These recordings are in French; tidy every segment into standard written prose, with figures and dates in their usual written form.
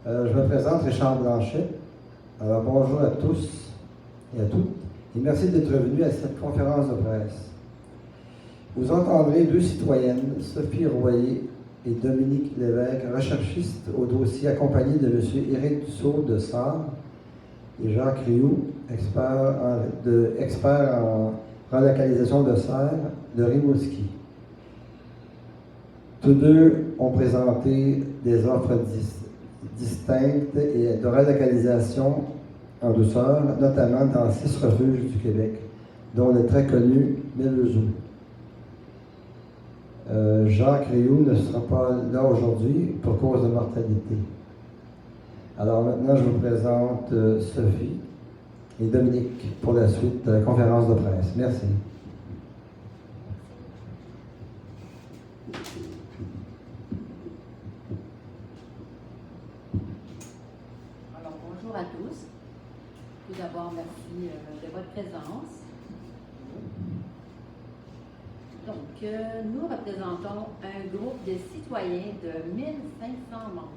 Je me présente, Richard Blanchet. Alors, bonjour à tous et à toutes, et merci d'être venus à cette conférence de presse. Vous entendrez deux citoyennes, Sophie Royer et Dominique Lévesque, recherchistes au dossier, accompagnés de M. Éric Dussault de Sarre et Jacques Rioux, expert en relocalisation de serre de Rimouski. Tous deux ont présenté des offres distinctes et de relocalisation en douceur, notamment dans 6 refuges du Québec, dont le très connu Millezoux. Jacques Rioux ne sera pas là aujourd'hui pour cause de mortalité. Alors maintenant, je vous présente Sophie et Dominique pour la suite de la conférence de presse. Merci. Alors, bonjour à tous. Tout d'abord, merci de votre présence. Donc, nous représentons un groupe de citoyens de 1500 membres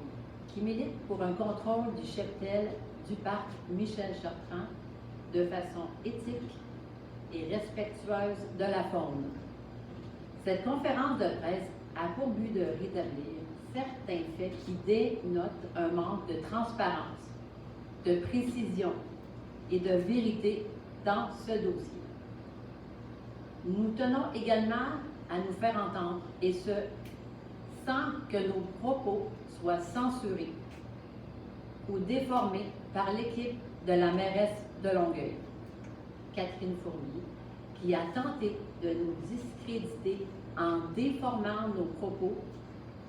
qui militent pour un contrôle du cheptel du parc Michel Chartrand de façon éthique et respectueuse de la faune. Cette conférence de presse a pour but de rétablir certains faits qui dénotent un manque de transparence, de précision et de vérité dans ce dossier. Nous tenons également à nous faire entendre, et ce, sans que nos propos soient censurés ou déformés par l'équipe de la mairesse de Longueuil, Catherine Fournier, qui a tenté de nous discréditer en déformant nos propos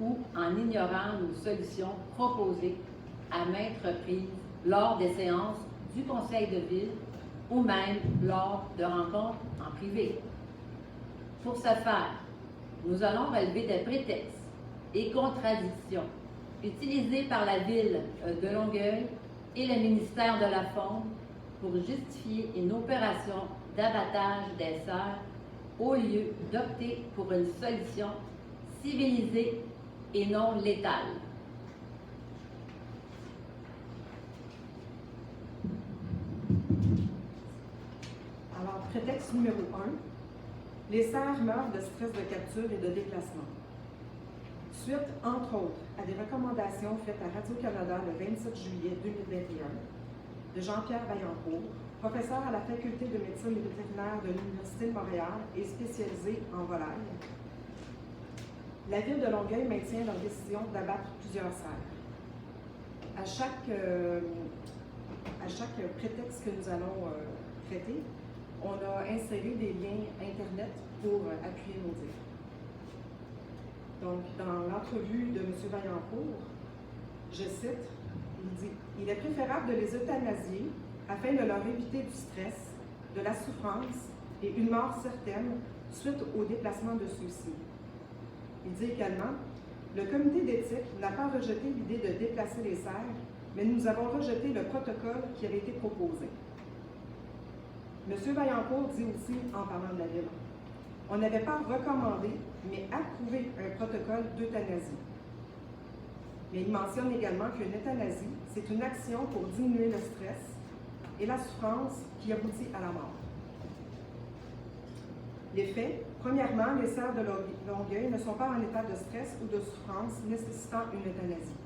ou en ignorant nos solutions proposées à maintes reprises lors des séances du conseil de ville ou même lors de rencontres en privé. Pour ce faire, nous allons relever des prétextes et contradictions utilisés par la ville de Longueuil et le ministère de la Faune pour justifier une opération d'abattage des cerfs au lieu d'opter pour une solution civilisée et non létale. Alors, prétexte numéro 1, les cerfs meurent de stress de capture et de déplacement. Suite, entre autres, à des recommandations faites à Radio-Canada le 27 juillet 2021 de Jean-Pierre Vaillancourt, professeur à la Faculté de médecine et vétérinaire de l'Université de Montréal et spécialisé en volailles. La ville de Longueuil maintient leur décision d'abattre plusieurs cerfs. À chaque prétexte que nous allons traiter, on a inséré des liens Internet pour appuyer nos dires. Donc, dans l'entrevue de M. Vaillancourt, je cite, il dit « Il est préférable de les euthanasier afin de leur éviter du stress, de la souffrance et une mort certaine suite au déplacement de ceux-ci. » Il dit également « Le comité d'éthique n'a pas rejeté l'idée de déplacer les cerfs, mais nous avons rejeté le protocole qui avait été proposé. » M. Vaillancourt dit aussi, en parlant de la ville, « On n'avait pas recommandé, mais approuvé un protocole d'euthanasie. » Mais il mentionne également qu'une euthanasie, c'est une action pour diminuer le stress et la souffrance qui aboutit à la mort. Les faits, premièrement, les cerfs de Longueuil ne sont pas en état de stress ou de souffrance nécessitant une euthanasie.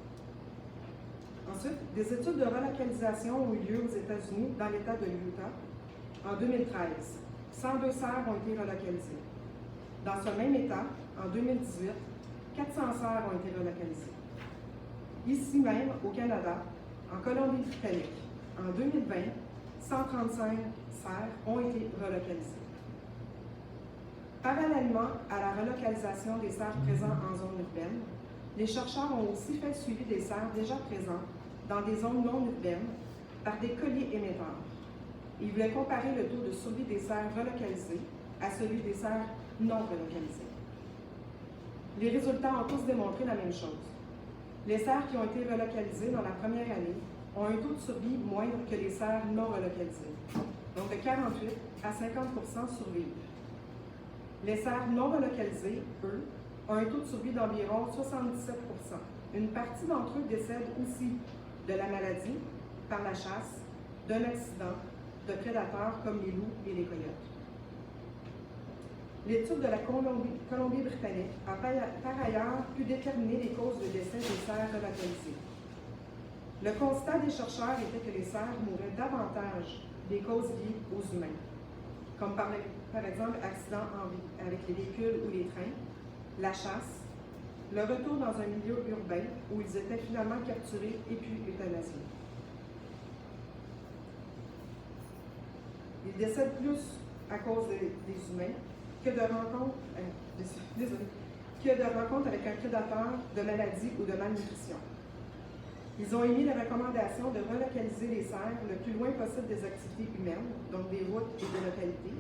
Ensuite, des études de relocalisation ont eu lieu aux États-Unis dans l'État de l'Utah en 2013. 102 cerfs ont été relocalisés. Dans ce même État, en 2018, 400 cerfs ont été relocalisés. Ici même, au Canada, en Colombie-Britannique, en 2020, 135 cerfs ont été relocalisés. Parallèlement à la relocalisation des cerfs présents en zone urbaine, les chercheurs ont aussi fait le suivi des cerfs déjà présents dans des zones non urbaines par des colliers émetteurs. Ils voulaient comparer le taux de survie des cerfs relocalisés à celui des cerfs non relocalisés. Les résultats ont tous démontré la même chose. Les cerfs qui ont été relocalisés dans la première année ont un taux de survie moindre que les cerfs non relocalisés, donc de 48 à 50% survivent. Les cerfs non relocalisés, eux, ont un taux de survie d'environ 77%, Une partie d'entre eux décèdent aussi de la maladie, par la chasse, d'un accident, de prédateurs comme les loups et les coyotes. L'étude de la Colombie-Britannique a par ailleurs pu déterminer les causes de décès des cerfs relocalisés. Le constat des chercheurs était que les cerfs mouraient davantage des causes liées aux humains, comme par exemple accidents avec les véhicules ou les trains, la chasse, le retour dans un milieu urbain où ils étaient finalement capturés et puis euthanasiés. Ils décèdent plus à cause des humains que de rencontres avec un prédateur, de maladie ou de malnutrition. Ils ont émis la recommandation de relocaliser les cerfs le plus loin possible des activités humaines, donc des routes et des localités,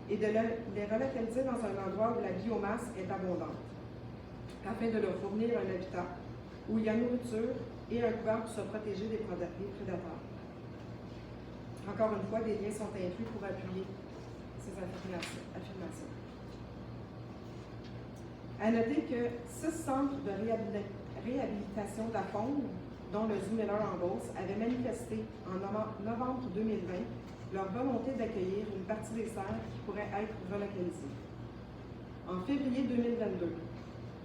et de les relocaliser dans un endroit où la biomasse est abondante, afin de leur fournir un habitat où il y a nourriture et un couvert pour se protéger des prédateurs. Encore une fois, des liens sont inclus pour appuyer ces affirmations. À noter que 6 centres de réhabilitation de la faune, dont le Zoo Miller en Beauce, avaient manifesté en novembre 2020 leur volonté d'accueillir une partie des cerfs qui pourraient être relocalisés. En février 2022,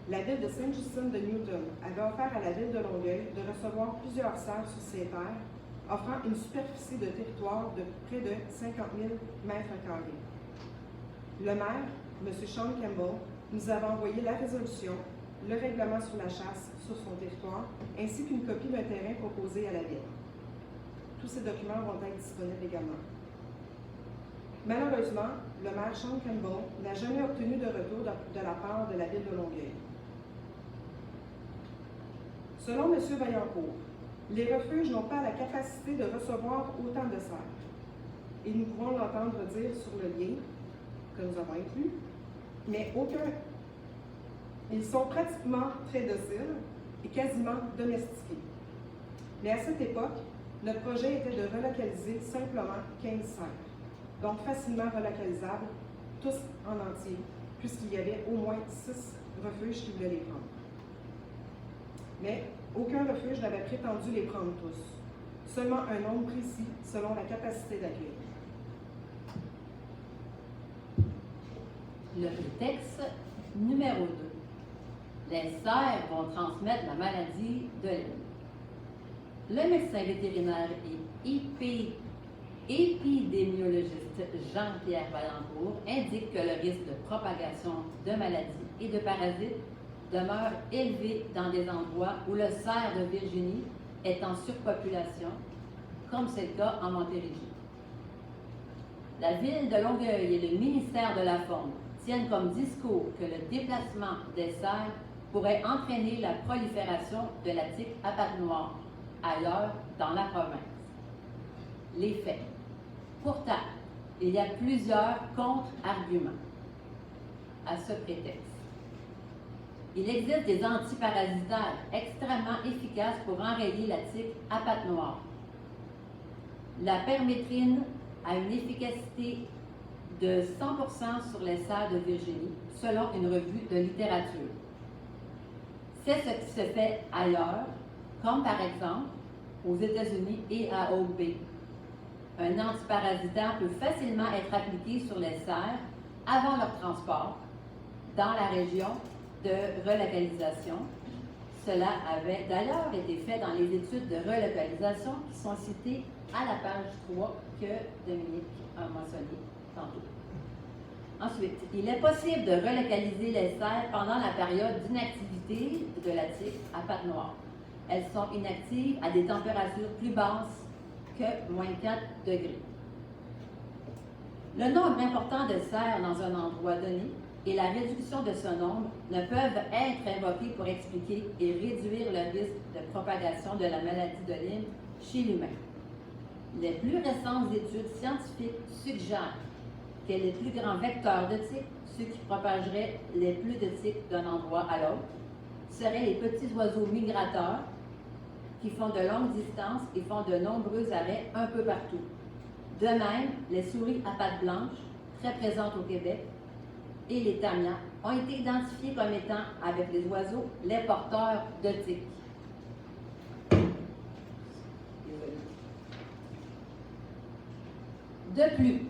la ville de Sainte-Justine de Newton avait offert à la ville de Longueuil de recevoir plusieurs cerfs sur ses terres, offrant une superficie de territoire de près de 50 000 m². Le maire, M. Sean Campbell, nous avait envoyé la résolution, le règlement sur la chasse sur son territoire, ainsi qu'une copie d'un terrain proposé à la ville. Tous ces documents vont être disponibles également. Malheureusement, le maire Sean Campbell n'a jamais obtenu de retour de la part de la ville de Longueuil. Selon M. Vaillancourt, les refuges n'ont pas la capacité de recevoir autant de cerfs. Et nous pouvons l'entendre dire sur le lien que nous avons inclus, mais ils sont pratiquement très dociles et quasiment domestiqués. Mais à cette époque, notre projet était de relocaliser simplement 15 cerfs, donc facilement relocalisables, tous en entier, puisqu'il y avait au moins 6 refuges qui voulaient les prendre. Mais aucun refuge n'avait prétendu les prendre tous, seulement un nombre précis selon la capacité d'accueil. Le prétexte numéro 2. Les cerfs vont transmettre la maladie de Lyme. Le médecin vétérinaire et épidémiologiste Jean-Pierre Vaillancourt indique que le risque de propagation de maladies et de parasites demeure élevé dans des endroits où le cerf de Virginie est en surpopulation, comme c'est le cas en Montérégie. La ville de Longueuil et le ministère de la Faune tiennent comme discours que le déplacement des cerfs pourrait entraîner la prolifération de la tique à pattes noires ailleurs dans la province. Les faits. Pourtant, il y a plusieurs contre-arguments à ce prétexte. Il existe des antiparasitaires extrêmement efficaces pour enrayer la tique à pattes noires. La permétrine a une efficacité de 100% sur les cerfs de Virginie, selon une revue de littérature. C'est ce qui se fait ailleurs, comme par exemple aux États-Unis et à Oak Bay. Un antiparasitaire peut facilement être appliqué sur les cerfs avant leur transport dans la région de relocalisation. Cela avait d'ailleurs été fait dans les études de relocalisation qui sont citées à la page 3 que Dominique a mentionné tantôt. Ensuite, il est possible de relocaliser les cerfs pendant la période d'inactivité de la tique à pattes noires. Elles sont inactives à des températures plus basses que moins 4 degrés. Le nombre important de cerfs dans un endroit donné et la réduction de ce nombre ne peuvent être invoqués pour expliquer et réduire le risque de propagation de la maladie de Lyme chez l'humain. Les plus récentes études scientifiques suggèrent que les plus grands vecteurs de tiques, ceux qui propageraient les plus de tiques d'un endroit à l'autre, seraient les petits oiseaux migrateurs qui font de longues distances et font de nombreux arrêts un peu partout. De même, les souris à pattes blanches, très présentes au Québec, et les tamias ont été identifiés comme étant, avec les oiseaux, les porteurs de tiques. De plus,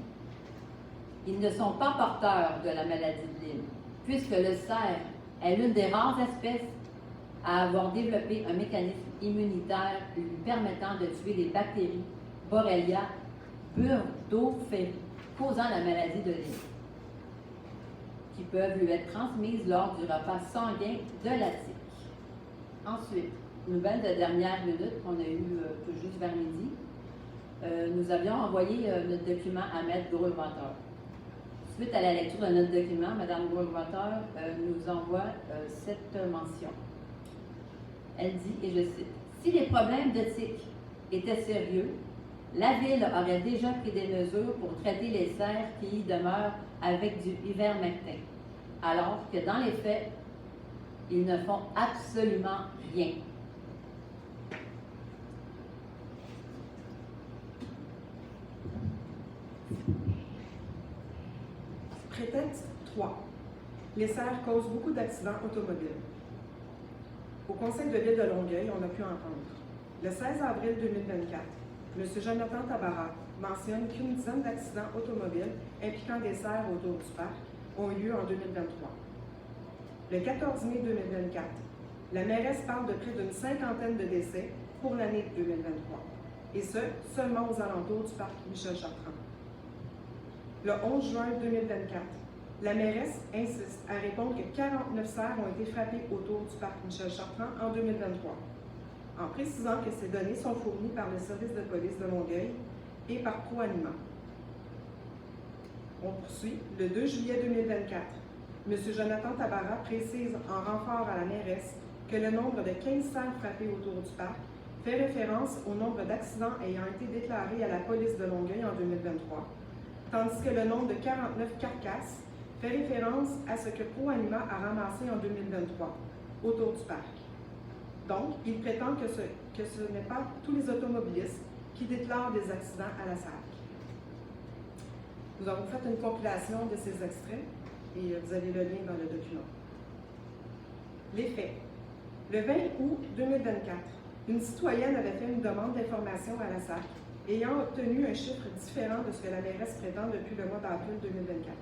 ils ne sont pas porteurs de la maladie de Lyme, puisque le cerf est l'une des rares espèces à avoir développé un mécanisme immunitaire lui permettant de tuer les bactéries Borrelia burgdorferi, causant la maladie de Lyme, qui peuvent lui être transmises lors du repas sanguin de la tique. Ensuite, nouvelle de dernière minute qu'on a eue tout juste vers midi, nous avions envoyé notre document à Maître Goldwater. Suite à la lecture de notre document, Mme Goldwater nous envoie cette mention. Elle dit, et je cite, « Si les problèmes de tique étaient sérieux, la Ville aurait déjà pris des mesures pour traiter les cerfs qui y demeurent avec du ivermectin, alors que dans les faits, ils ne font absolument rien. » Prétexte 3. Les cerfs causent beaucoup d'accidents automobiles. Au Conseil de ville de Longueuil, on a pu entendre. Le 16 avril 2024, M. Jonathan Tabarra mentionne qu'une dizaine d'accidents automobiles impliquant des cerfs autour du parc ont eu lieu en 2023. Le 14 mai 2024, la mairesse parle de près d'une cinquantaine de décès pour l'année 2023, et ce, seulement aux alentours du parc Michel Chartrand. Le 11 juin 2024, la mairesse insiste à répondre que 49 cerfs ont été frappés autour du parc Michel Chartrand en 2023, en précisant que ces données sont fournies par le service de police de Longueuil et par ProAnima. On poursuit. Le 2 juillet 2024, M. Jonathan Tabarra précise en renfort à la mairesse que le nombre de 15 cerfs frappés autour du parc fait référence au nombre d'accidents ayant été déclarés à la police de Longueuil en 2023, tandis que le nombre de 49 carcasses fait référence à ce que ProAnima a ramassé en 2023 autour du parc. Donc, il prétend que ce n'est pas tous les automobilistes qui déclarent des accidents à la SAC. Nous avons fait une compilation de ces extraits et vous avez le lien dans le document. Les faits. Le 20 août 2024, une citoyenne avait fait une demande d'information à la SAC ayant obtenu un chiffre différent de ce que la mairesse prétend depuis le mois d'avril 2024.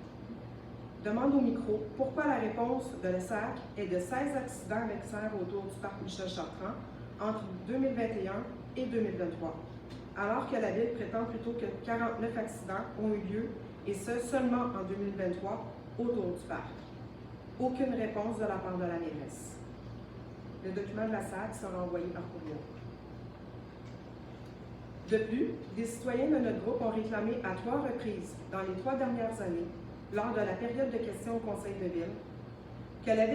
Demande au micro pourquoi la réponse de la SAC est de 16 accidents avec cerfs autour du parc Michel Chartrand entre 2021 et 2023, alors que la Ville prétend plutôt que 49 accidents ont eu lieu, et ce seulement en 2023, autour du parc. Aucune réponse de la part de la mairesse. Le document de la SAC sera envoyé par courriel. De plus, des citoyens de notre groupe ont réclamé à 3 reprises dans les 3 dernières années, lors de la période de questions au Conseil de Ville, que la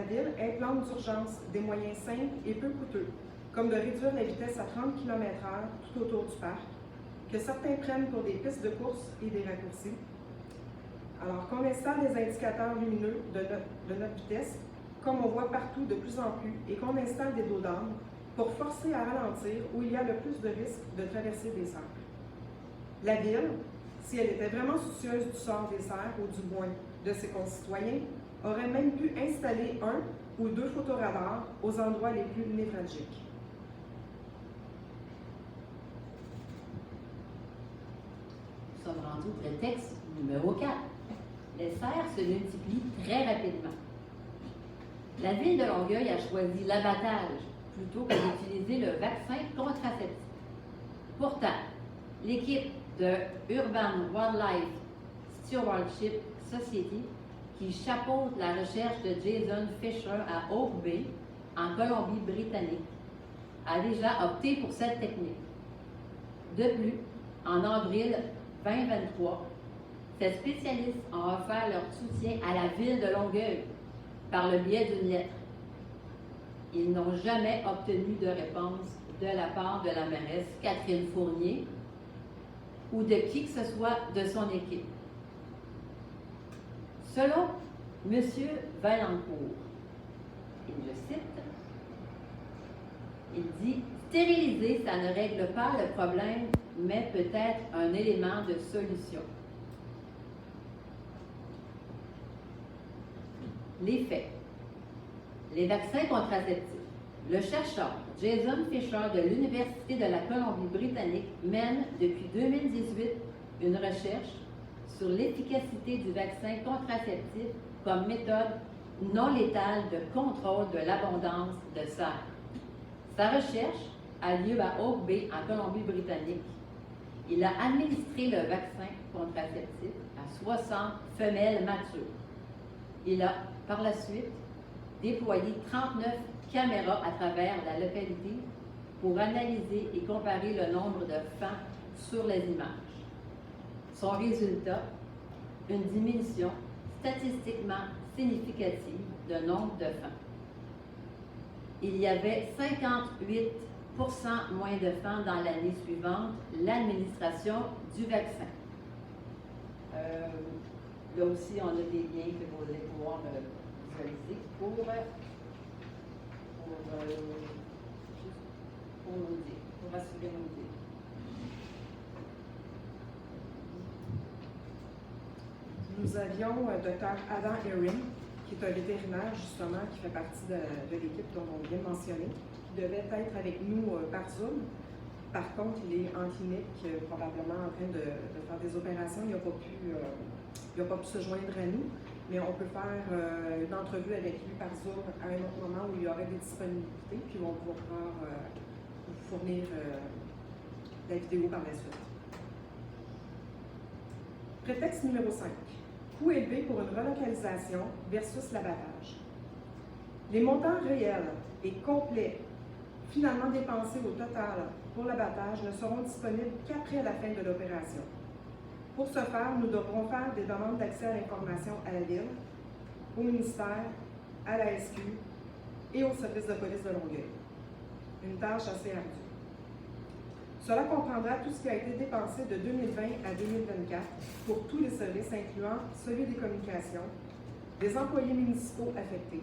Ville implante d'urgence des moyens simples et peu coûteux, comme de réduire la vitesse à 30 km/h tout autour du parc, que certains prennent pour des pistes de course et des raccourcis, alors qu'on installe des indicateurs lumineux de notre vitesse, comme on voit partout de plus en plus, et qu'on installe des dos d'âne pour forcer à ralentir où il y a le plus de risques de traverser des cerfs. La Ville, si elle était vraiment soucieuse du sort des cerfs, ou du moins de ses concitoyens, aurait même pu installer 1 ou 2 photoradars aux endroits les plus névralgiques. Nous sommes rendus au prétexte numéro 4. Les cerfs se multiplient très rapidement. La Ville de Longueuil a choisi l'abattage plutôt que d'utiliser le vaccin contraceptif. Pourtant, l'équipe de Urban Wildlife Stewardship Society, qui chapeaute la recherche de Jason Fisher à Oak Bay, en Colombie-Britannique, a déjà opté pour cette technique. De plus, en avril 2023, ces spécialistes ont offert leur soutien à la Ville de Longueuil par le biais d'une lettre. Ils n'ont jamais obtenu de réponse de la part de la mairesse Catherine Fournier ou de qui que ce soit de son équipe. Selon M. Vaillancourt, et je cite, il dit « Stériliser, ça ne règle pas le problème, mais peut-être un élément de solution. » Les faits. Les vaccins contraceptifs. Le chercheur Jason Fisher de l'Université de la Colombie-Britannique mène depuis 2018 une recherche sur l'efficacité du vaccin contraceptif comme méthode non létale de contrôle de l'abondance de cerf. Sa recherche a lieu à Oak Bay, en Colombie-Britannique. Il a administré le vaccin contraceptif à 60 femelles matures. Il a, par la suite, déployé 39 caméras à travers la localité pour analyser et comparer le nombre de femmes sur les images. Son résultat, une diminution statistiquement significative de nombre de femmes. Il y avait 58% moins de femmes dans l'année suivante l'administration du vaccin. Là aussi, on a des liens que vous allez pouvoir visualiser pour nous dire, pour assurer nous dire. Nous avions Dr. Adam Erin, qui est un vétérinaire justement, qui fait partie de l'équipe dont on vient de mentionner, qui devait être avec nous par Zoom. Par contre, il est en clinique, probablement en train de faire des opérations. Il n'a pas pu se joindre à nous, mais on peut faire une entrevue avec lui par Zoom à un autre moment où il y aurait des disponibilités, puis on pourra vous fournir la vidéo par la suite. Prétexte numéro 5. Coût élevé pour une relocalisation versus l'abattage. Les montants réels et complets finalement dépensés au total pour l'abattage ne seront disponibles qu'après la fin de l'opération. Pour ce faire, nous devrons faire des demandes d'accès à l'information à la Ville, au ministère, à la SQ et au service de police de Longueuil. Une tâche assez ardue. Cela comprendra tout ce qui a été dépensé de 2020 à 2024 pour tous les services, incluant celui des communications, des employés municipaux affectés,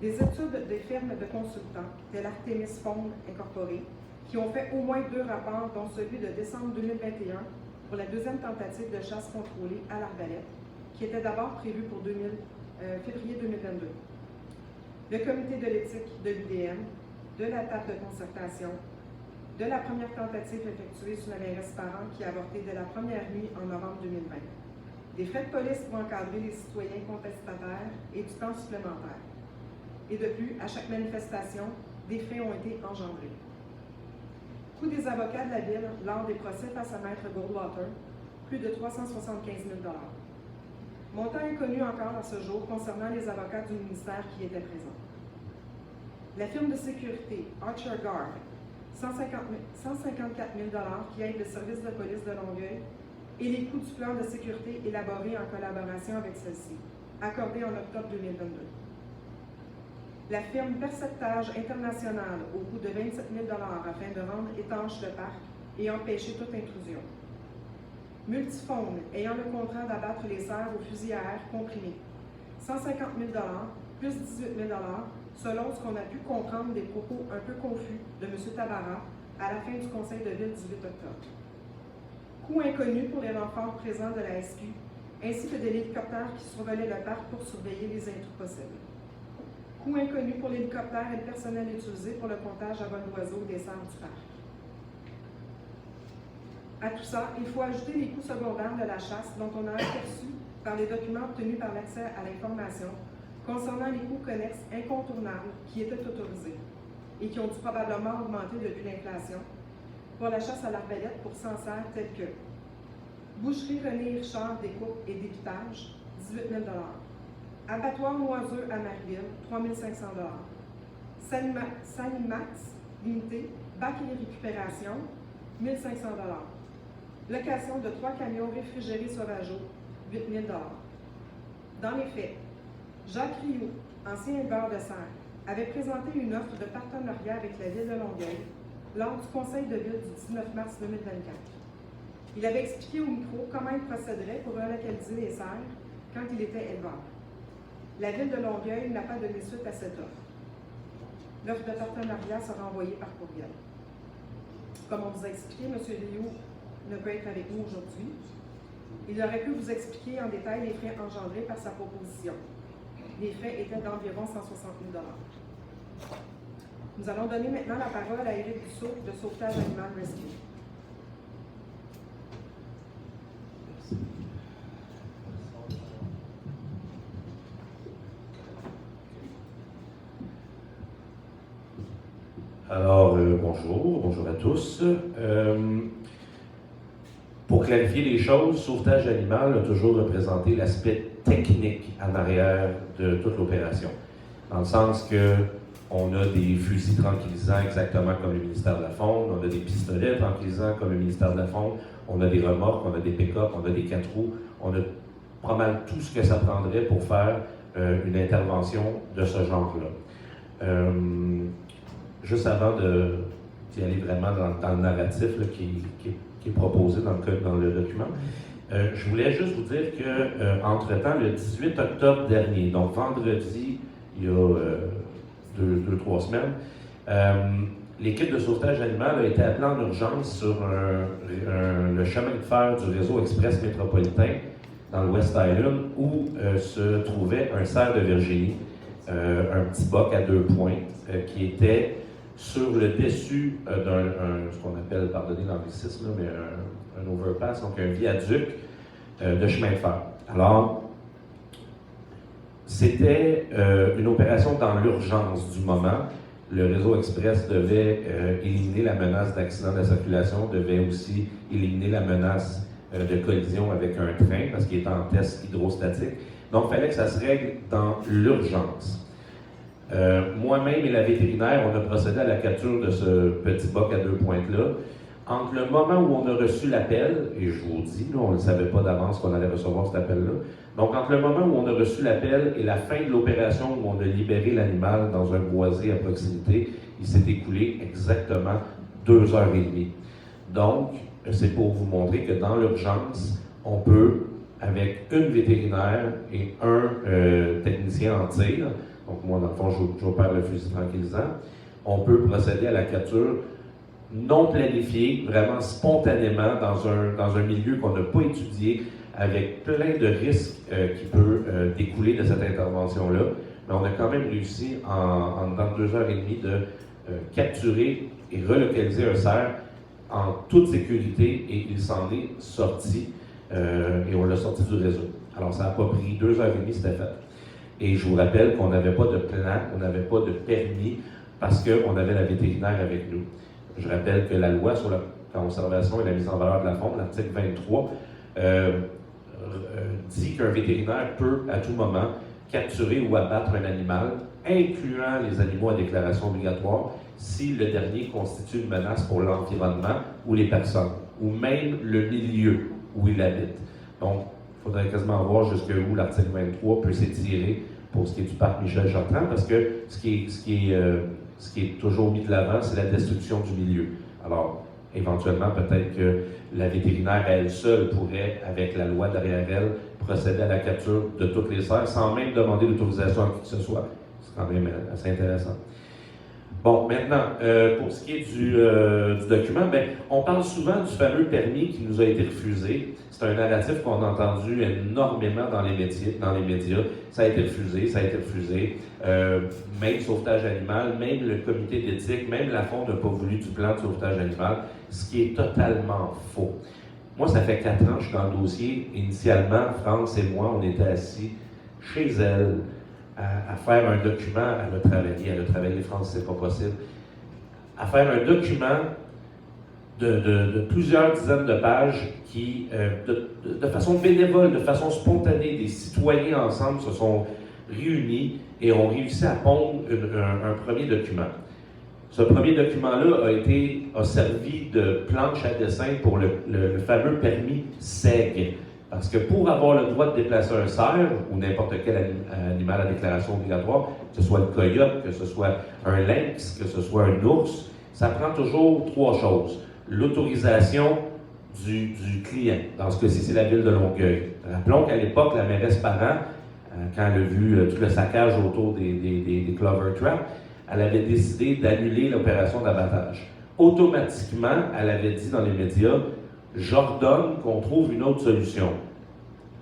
des études des firmes de consultants, telles Artemis Phone Incorporée, qui ont fait au moins 2 rapports, dont celui de décembre 2021 pour la deuxième tentative de chasse contrôlée à l'Arbalète, qui était d'abord prévue pour février 2022. Le comité de l'éthique de l'UDM, de la table de concertation, de la première tentative effectuée sous la mairesse Parent qui a avorté dès la première nuit en novembre 2020, des frais de police pour encadrer les citoyens contestataires et du temps supplémentaire. Et de plus, à chaque manifestation, des frais ont été engendrés. Coût des avocats de la Ville lors des procès face à Maître Goldwater, plus de 375 000 $. Montant inconnu encore à ce jour concernant les avocats du ministère qui étaient présents. La firme de sécurité Archer Guard, 154 000 $ qui aide le service de police de Longueuil et les coûts du plan de sécurité élaboré en collaboration avec celle-ci, accordé en octobre 2022. La firme Perceptage International au coût de 27 000 $ afin de rendre étanche le parc et empêcher toute intrusion. Multiphone ayant le contrat d'abattre les cerfs au fusil à air comprimé, 150 000 $ plus 18 000 $, selon ce qu'on a pu comprendre des propos un peu confus de M. Tabarra à la fin du Conseil de Ville 18 octobre. Coût inconnu pour les renforts présents de la SQ, ainsi que de l'hélicoptère qui survolait le parc pour surveiller les intrus possibles. Coût inconnu pour l'hélicoptère et le personnel utilisé pour le comptage à vol d'oiseaux des cerfs du parc. À tout ça, il faut ajouter les coûts secondaires de la chasse dont on a aperçu par les documents obtenus par l'accès à l'information concernant les coûts connexes incontournables qui étaient autorisés et qui ont dû probablement augmenter depuis l'inflation pour la chasse à l'arbalète pour Sancerre tels que boucherie René Richard découpe et dépitage, 18 000 $. Abattoir Noiseux à Marieville, 3 500 $. Sanimax limité, bac et récupération, 1 500 $. Location de 3 camions réfrigérés sauvageaux, 8 000 $. Dans les faits, Jacques Rioux, ancien éleveur de cerfs, avait présenté une offre de partenariat avec la Ville de Longueuil lors du Conseil de Ville du 19 mars 2024. Il avait expliqué au micro comment il procéderait pour relocaliser les cerfs quand il était éleveur. La Ville de Longueuil n'a pas donné suite à cette offre. L'offre de partenariat sera envoyée par courriel. Comme on vous a expliqué, M. Rioux ne peut être avec nous aujourd'hui. Il aurait pu vous expliquer en détail les frais engendrés par sa proposition. Les frais étaient d'environ 160 000 $. Nous allons donner maintenant la parole à Éric Dussault de Sauvetage Animal Rescue. Alors, bonjour à tous. Pour clarifier les choses, Sauvetage Animal a toujours représenté l'aspect technique en arrière de toute l'opération. Dans le sens que on a des fusils tranquillisants exactement comme le ministère de la Faune, on a des pistolets tranquillisants comme le ministère de la Faune, on a des remorques, on a des pick-up, on a des 4 roues, on a pas mal tout ce que ça prendrait pour faire une intervention de ce genre-là. Juste avant d'y aller vraiment dans le narratif là, qui est proposé dans le document, je voulais juste vous dire qu'entre-temps, le 18 octobre dernier, donc vendredi, il y a 2-3 semaines, l'équipe de sauvetage animal a été appelée en urgence sur le chemin de fer du réseau express métropolitain dans le West Island où se trouvait un cerf de Virginie, un petit boc à 2 pointes qui était sur le dessus ce qu'on appelle, pardonnez l'anglicisme, mais un overpass, donc un viaduc de chemin de fer. Alors, c'était une opération dans l'urgence du moment. Le réseau express devait éliminer la menace d'accident de la circulation, devait aussi éliminer la menace de collision avec un train, parce qu'il était en test hydrostatique. Donc, il fallait que ça se règle dans l'urgence. Moi-même et la vétérinaire, on a procédé à la capture de ce petit boc à 2 pointes-là. Entre le moment où on a reçu l'appel, et je vous dis, là, on ne savait pas d'avance qu'on allait recevoir cet appel-là, donc entre le moment où on a reçu l'appel et la fin de l'opération où on a libéré l'animal dans un boisé à proximité, il s'est écoulé exactement 2h30. Donc, c'est pour vous montrer que dans l'urgence, on peut, avec une vétérinaire et un technicien en tir, donc moi, dans le fond, j'opère le fusil tranquillisant, on peut procéder à la capture non planifiée, vraiment spontanément, dans un milieu qu'on n'a pas étudié, avec plein de risques qui peuvent découler de cette intervention-là. Mais on a quand même réussi, dans 2h30, de capturer et relocaliser un cerf en toute sécurité, et il s'en est sorti, et on l'a sorti du réseau. Alors, ça n'a pas pris 2h30, c'était fait. Et je vous rappelle qu'on n'avait pas de plan, on n'avait pas de permis, parce qu'on avait la vétérinaire avec nous. Je rappelle que la loi sur la conservation et la mise en valeur de la faune, l'article 23, dit qu'un vétérinaire peut, à tout moment, capturer ou abattre un animal, incluant les animaux à déclaration obligatoire, si le dernier constitue une menace pour l'environnement ou les personnes, ou même le milieu où il habite. Donc, il faudrait quasiment voir jusqu'où l'article 23 peut s'étirer pour ce qui est du parc Michel-Chartrand, parce que ce qui est toujours mis de l'avant, c'est la destruction du milieu. Alors, éventuellement, peut-être que la vétérinaire, à elle seule, pourrait, avec la loi derrière elle, procéder à la capture de toutes les cerfs sans même demander l'autorisation à qui que ce soit. C'est quand même assez intéressant. Bon, maintenant, pour ce qui est du document, on parle souvent du fameux permis qui nous a été refusé. C'est un narratif qu'on a entendu énormément dans les médias. Ça a été refusé, ça a été refusé. Même Sauvetage Animal, même le comité d'éthique, même la Faune n'a pas voulu du plan de sauvetage animal, ce qui est totalement faux. Moi, ça fait 4 ans que je suis dans le dossier. Initialement, France et moi, on était assis chez elle, à faire un document, elle a travaillé, France, c'est pas possible, à faire un document de plusieurs dizaines de pages qui, de façon bénévole, de façon spontanée, des citoyens ensemble se sont réunis et ont réussi à pondre un premier document. Ce premier document-là a servi de planche à dessin pour le fameux permis SEG. Parce que pour avoir le droit de déplacer un cerf, ou n'importe quel animal à déclaration obligatoire, que ce soit le coyote, que ce soit un lynx, que ce soit un ours, ça prend toujours 3 choses. L'autorisation du client. Dans ce cas-ci, c'est la ville de Longueuil. Rappelons qu'à l'époque, la mairesse Parent, quand elle a vu tout le saccage autour des Clover Traps, elle avait décidé d'annuler l'opération d'abattage. Automatiquement, elle avait dit dans les médias, j'ordonne qu'on trouve une autre solution.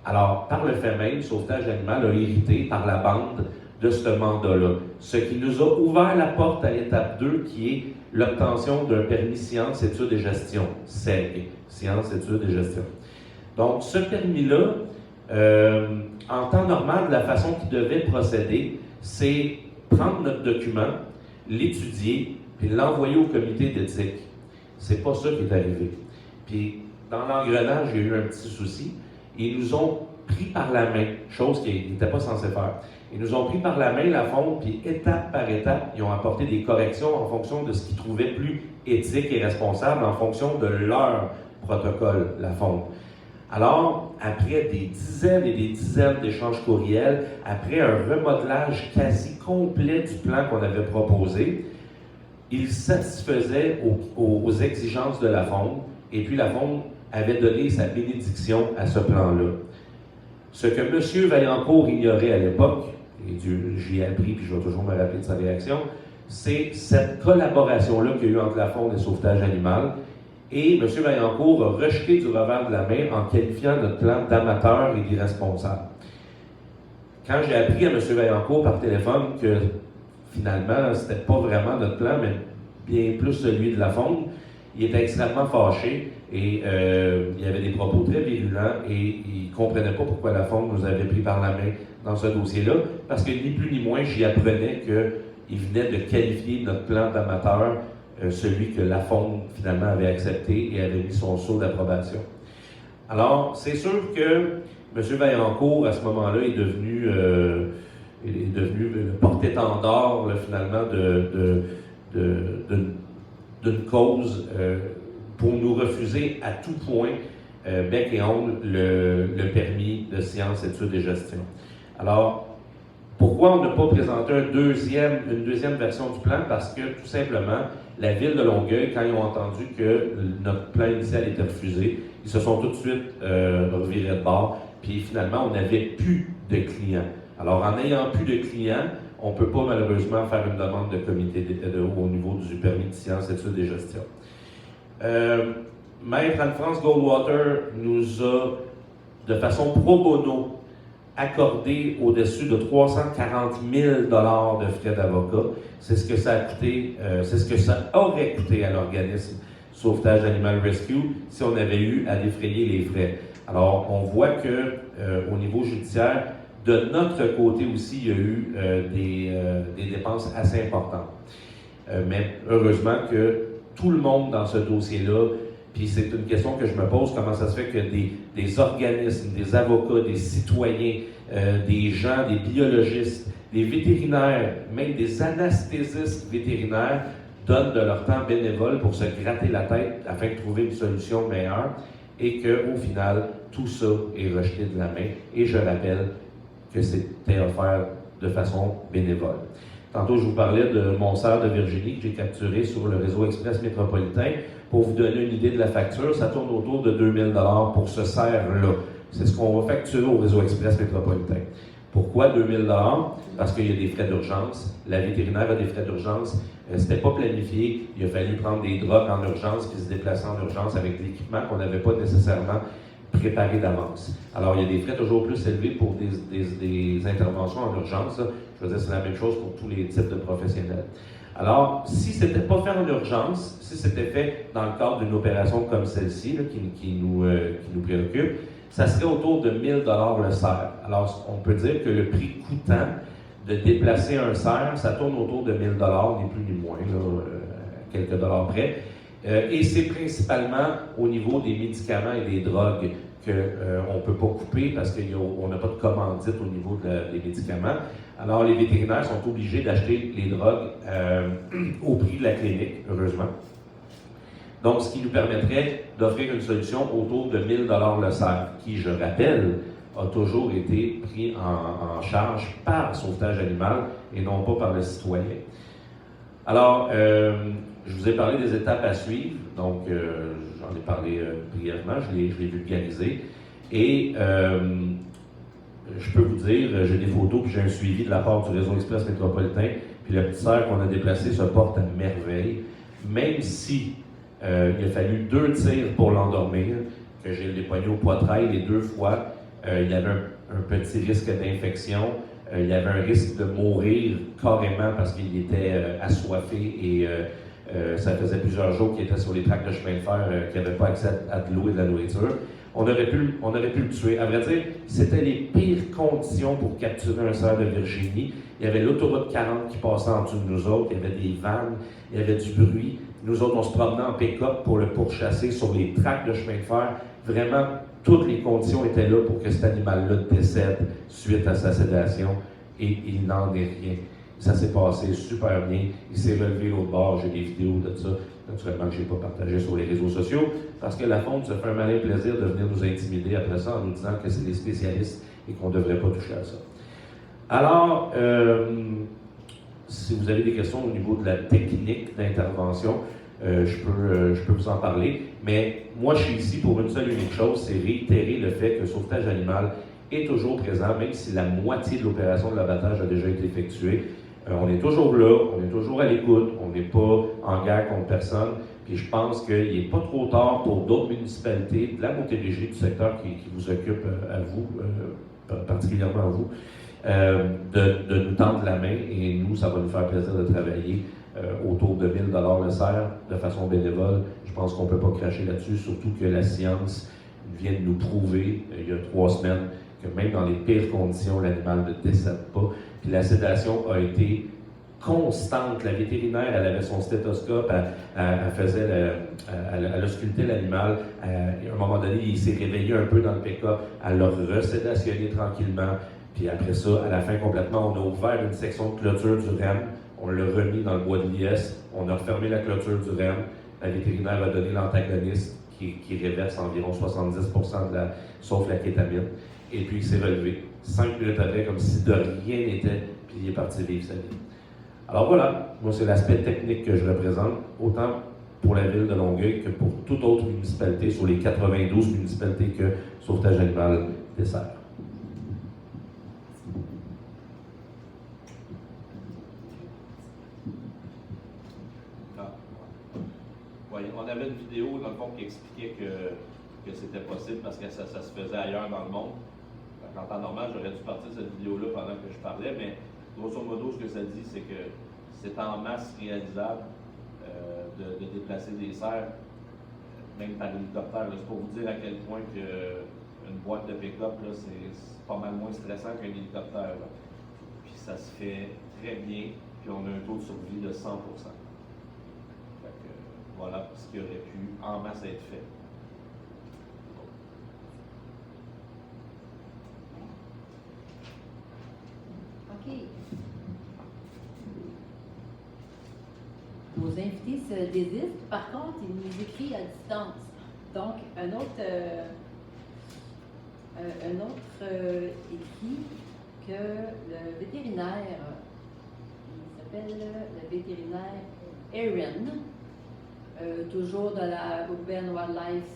Alors, par le fait même, Sauvetage Animal a hérité par la bande de ce mandat-là, ce qui nous a ouvert la porte à l'étape 2, qui est l'obtention d'un permis sciences, études et gestion, SEG, sciences, études et gestion. Donc, ce permis-là, en temps normal, la façon qu'il devait procéder, c'est prendre notre document, l'étudier, puis l'envoyer au comité d'éthique. C'est pas ça qui est arrivé. Puis, dans l'engrenage, il y a eu un petit souci. Ils nous ont pris par la main, chose qu'ils n'étaient pas censés faire. Ils nous ont pris par la main, la fonte, puis étape par étape, ils ont apporté des corrections en fonction de ce qu'ils trouvaient plus éthique et responsable, en fonction de leur protocole, la fonte. Alors, après des dizaines et des dizaines d'échanges courriels, après un remodelage quasi complet du plan qu'on avait proposé, ils satisfaisaient aux exigences de la fonte, et puis la fonte avait donné sa bénédiction à ce plan-là. Ce que M. Vaillancourt ignorait à l'époque, et j'y ai appris, puis je vais toujours me rappeler de sa réaction, c'est cette collaboration-là qu'il y a eu entre la Fonde et Sauvetage Animal. Et M. Vaillancourt a rejeté du revers de la main en qualifiant notre plan d'amateur et d'irresponsable. Quand j'ai appris à M. Vaillancourt par téléphone que finalement, c'était pas vraiment notre plan, mais bien plus celui de la Fonde, il était extrêmement fâché et il y avait des propos très virulents et il ne comprenait pas pourquoi la Fonde nous avait pris par la main dans ce dossier-là, parce que ni plus ni moins, j'y apprenais qu'il venait de qualifier notre plan d'amateur, celui que la Fonde finalement avait accepté et avait mis son sceau d'approbation. Alors, c'est sûr que M. Vaillancourt, à ce moment-là, est devenu le porte-étendard finalement d'une cause pour nous refuser à tout point, bec et ongle, le permis de sciences, études et gestion. Alors, pourquoi on n'a pas présenté une deuxième version du plan? Parce que, tout simplement, la ville de Longueuil, quand ils ont entendu que notre plan initial était refusé, ils se sont tout de suite revirés de bord, puis finalement, on n'avait plus de clients. Alors, en n'ayant plus de clients, on ne peut pas malheureusement faire une demande de comité au niveau du permis de sciences, études et gestion. Maître Anne-France Goldwater nous a, de façon pro bono, accordé au-dessus de 340 000 $ de frais d'avocat. C'est ce que ça a coûté, c'est ce que ça aurait coûté à l'organisme Sauvetage Animal Rescue si on avait eu à défrayer les frais. Alors, on voit que au niveau judiciaire, de notre côté aussi, il y a eu des dépenses assez importantes. Mais heureusement que tout le monde dans ce dossier-là, puis c'est une question que je me pose, comment ça se fait que des organismes, des avocats, des citoyens, des gens, des biologistes, des vétérinaires, même des anesthésistes vétérinaires donnent de leur temps bénévole pour se gratter la tête afin de trouver une solution meilleure et qu'au final, tout ça est rejeté de la main. Et je rappelle que c'était offert de façon bénévole. Tantôt, je vous parlais de mon cerf de Virginie que j'ai capturé sur le réseau express métropolitain. Pour vous donner une idée de la facture, ça tourne autour de 2 000 $ pour ce cerf-là. C'est ce qu'on va facturer au réseau express métropolitain. Pourquoi 2 000 $? Parce qu'il y a des frais d'urgence. La vétérinaire a des frais d'urgence. C'était pas planifié. Il a fallu prendre des drogues en urgence puis se déplacer en urgence avec de l'équipement qu'on n'avait pas nécessairement préparé d'avance. Alors, il y a des frais toujours plus élevés pour des interventions en urgence. Là. Je veux dire, c'est la même chose pour tous les types de professionnels. Alors, si ce n'était pas fait en urgence, si c'était fait dans le cadre d'une opération comme celle-ci, là, qui nous préoccupe, ça serait autour de 1 000 $ le cerf. Alors, on peut dire que le prix coûtant de déplacer un cerf, ça tourne autour de 1 000 $, ni plus ni moins, là, quelques dollars près. Et c'est principalement au niveau des médicaments et des drogues qu'on ne peut pas couper parce qu'on n'a pas de commandite au niveau des médicaments. Alors, les vétérinaires sont obligés d'acheter les drogues au prix de la clinique, heureusement. Donc, ce qui nous permettrait d'offrir une solution autour de 1 000 $ le cerf, qui, je rappelle, a toujours été pris en charge par Sauvetage Animal et non pas par le citoyen. Alors, je vous ai parlé des étapes à suivre, donc j'en ai parlé brièvement, je l'ai vulgarisé. Et je peux vous dire, j'ai des photos puis j'ai un suivi de la part du réseau express métropolitain, puis le petit cerf qu'on a déplacé se porte à merveille, même si il a fallu 2 tirs pour l'endormir, que j'ai les poignets au poitrail les 2 fois. Il y avait un petit risque d'infection. Il y avait un risque de mourir carrément parce qu'il était assoiffé et Ça faisait plusieurs jours qu'il était sur les tracts de chemin de fer, qu'il n'avait pas accès à de l'eau et de la nourriture. On aurait pu le tuer. À vrai dire, c'était les pires conditions pour capturer un cerf de Virginie. Il y avait l'autoroute 40 qui passait en dessous de nous autres, il y avait des vannes, il y avait du bruit. Nous autres, on se promenait en pick-up pour le pourchasser sur les tracts de chemin de fer. Vraiment, toutes les conditions étaient là pour que cet animal-là décède suite à sa sédation, et il n'en est rien. Ça s'est passé super bien. Il s'est relevé l'autre bord, j'ai des vidéos de ça. Naturellement que je n'ai pas partagé sur les réseaux sociaux, parce que la Fonde se fait un malin plaisir de venir nous intimider après ça en nous disant que c'est des spécialistes et qu'on ne devrait pas toucher à ça. Alors, si vous avez des questions au niveau de la technique d'intervention, je peux vous en parler. Mais moi, je suis ici pour une seule et unique chose, c'est réitérer le fait que le sauvetage animal est toujours présent, même si la moitié de l'opération de l'abattage a déjà été effectuée. On est toujours là, on est toujours à l'écoute, on n'est pas en guerre contre personne. Puis je pense qu'il n'est pas trop tard pour d'autres municipalités de la Montérégie, du secteur qui vous occupe à vous, particulièrement à vous, de nous tendre la main. Et nous, ça va nous faire plaisir de travailler autour de 1 000 $ le cerf de façon bénévole. Je pense qu'on ne peut pas cracher là-dessus, surtout que la science vient de nous prouver, il y a 3 semaines, que même dans les pires conditions, l'animal ne décède pas. Puis la sédation a été constante. La vétérinaire, elle avait son stéthoscope, elle auscultait l'animal. À un moment donné, il s'est réveillé un peu dans le pick-up. Elle l'a resédationné tranquillement. Puis après ça, à la fin complètement, on a ouvert une section de clôture du REM. On l'a remis dans le bois de liesse. On a refermé la clôture du REM. La vétérinaire a donné l'antagoniste qui réverse environ 70% sauf la kétamine. Et puis il s'est relevé 5 minutes après, comme si de rien n'était, puis il est parti vivre sa vie. Alors voilà, moi c'est l'aspect technique que je représente, autant pour la ville de Longueuil que pour toute autre municipalité sur les 92 municipalités que Sauvetage Animal dessert. Oui, on avait une vidéo dans le fond qui expliquait que c'était possible parce que ça se faisait ailleurs dans le monde. En temps normal, j'aurais dû partir de cette vidéo-là pendant que je parlais, mais grosso modo, ce que ça dit, c'est que c'est en masse réalisable de déplacer des cerfs, même par hélicoptère. C'est pour vous dire à quel point une boîte de pick-up, c'est pas mal moins stressant qu'un hélicoptère. Là. Puis ça se fait très bien, puis on a un taux de survie de 100%. Fait que, voilà ce qui aurait pu en masse être fait. OK. Nos invités se désistent. Par contre, ils nous écrivent à distance. Donc, un autre écrit que le vétérinaire, il s'appelle le vétérinaire Erin, toujours de la Urban Wildlife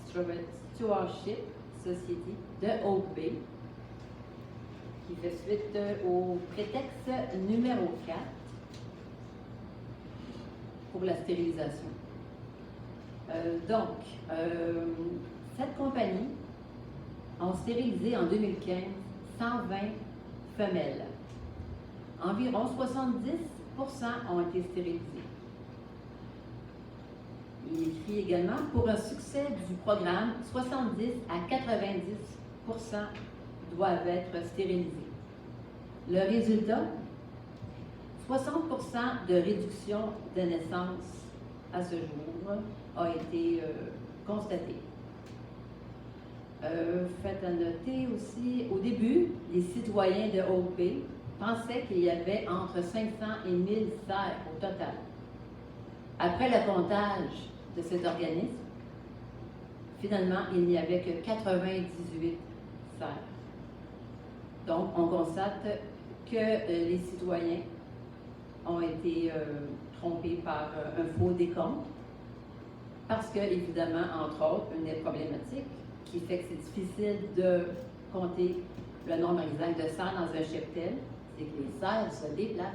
Stewardship Society de Oak Bay, qui fait suite au prétexte numéro 4 pour la stérilisation. Cette compagnie a stérilisé en 2015 120 femelles. Environ 70% ont été stérilisées. Il écrit également, pour un succès du programme, 70 à 90% doivent être stérilisés. Le résultat, 60% de réduction de naissance à ce jour a été constaté. Faites à noter aussi, au début, les citoyens de Oak Bay pensaient qu'il y avait entre 500 et 1000 cerfs au total. Après le comptage de cet organisme, finalement, il n'y avait que 98 cerfs. Donc, on constate que les citoyens ont été trompés par un faux décompte, parce que, évidemment, entre autres, une des problématiques qui fait que c'est difficile de compter le nombre exact de cerfs dans un cheptel, c'est que les cerfs se déplacent.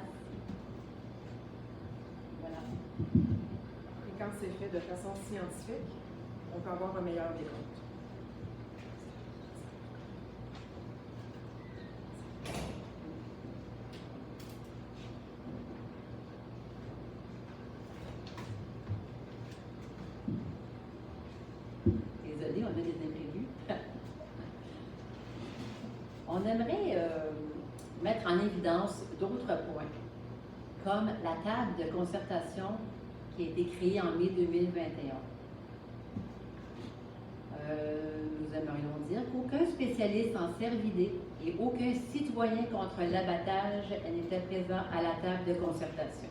Voilà. Et quand c'est fait de façon scientifique, on peut avoir un meilleur décompte. on aimerait mettre en évidence d'autres points, comme la table de concertation qui a été créée en mai 2021. Nous aimerions dire qu'aucun spécialiste en cervidés et aucun citoyen contre l'abattage n'était présent à la table de concertation.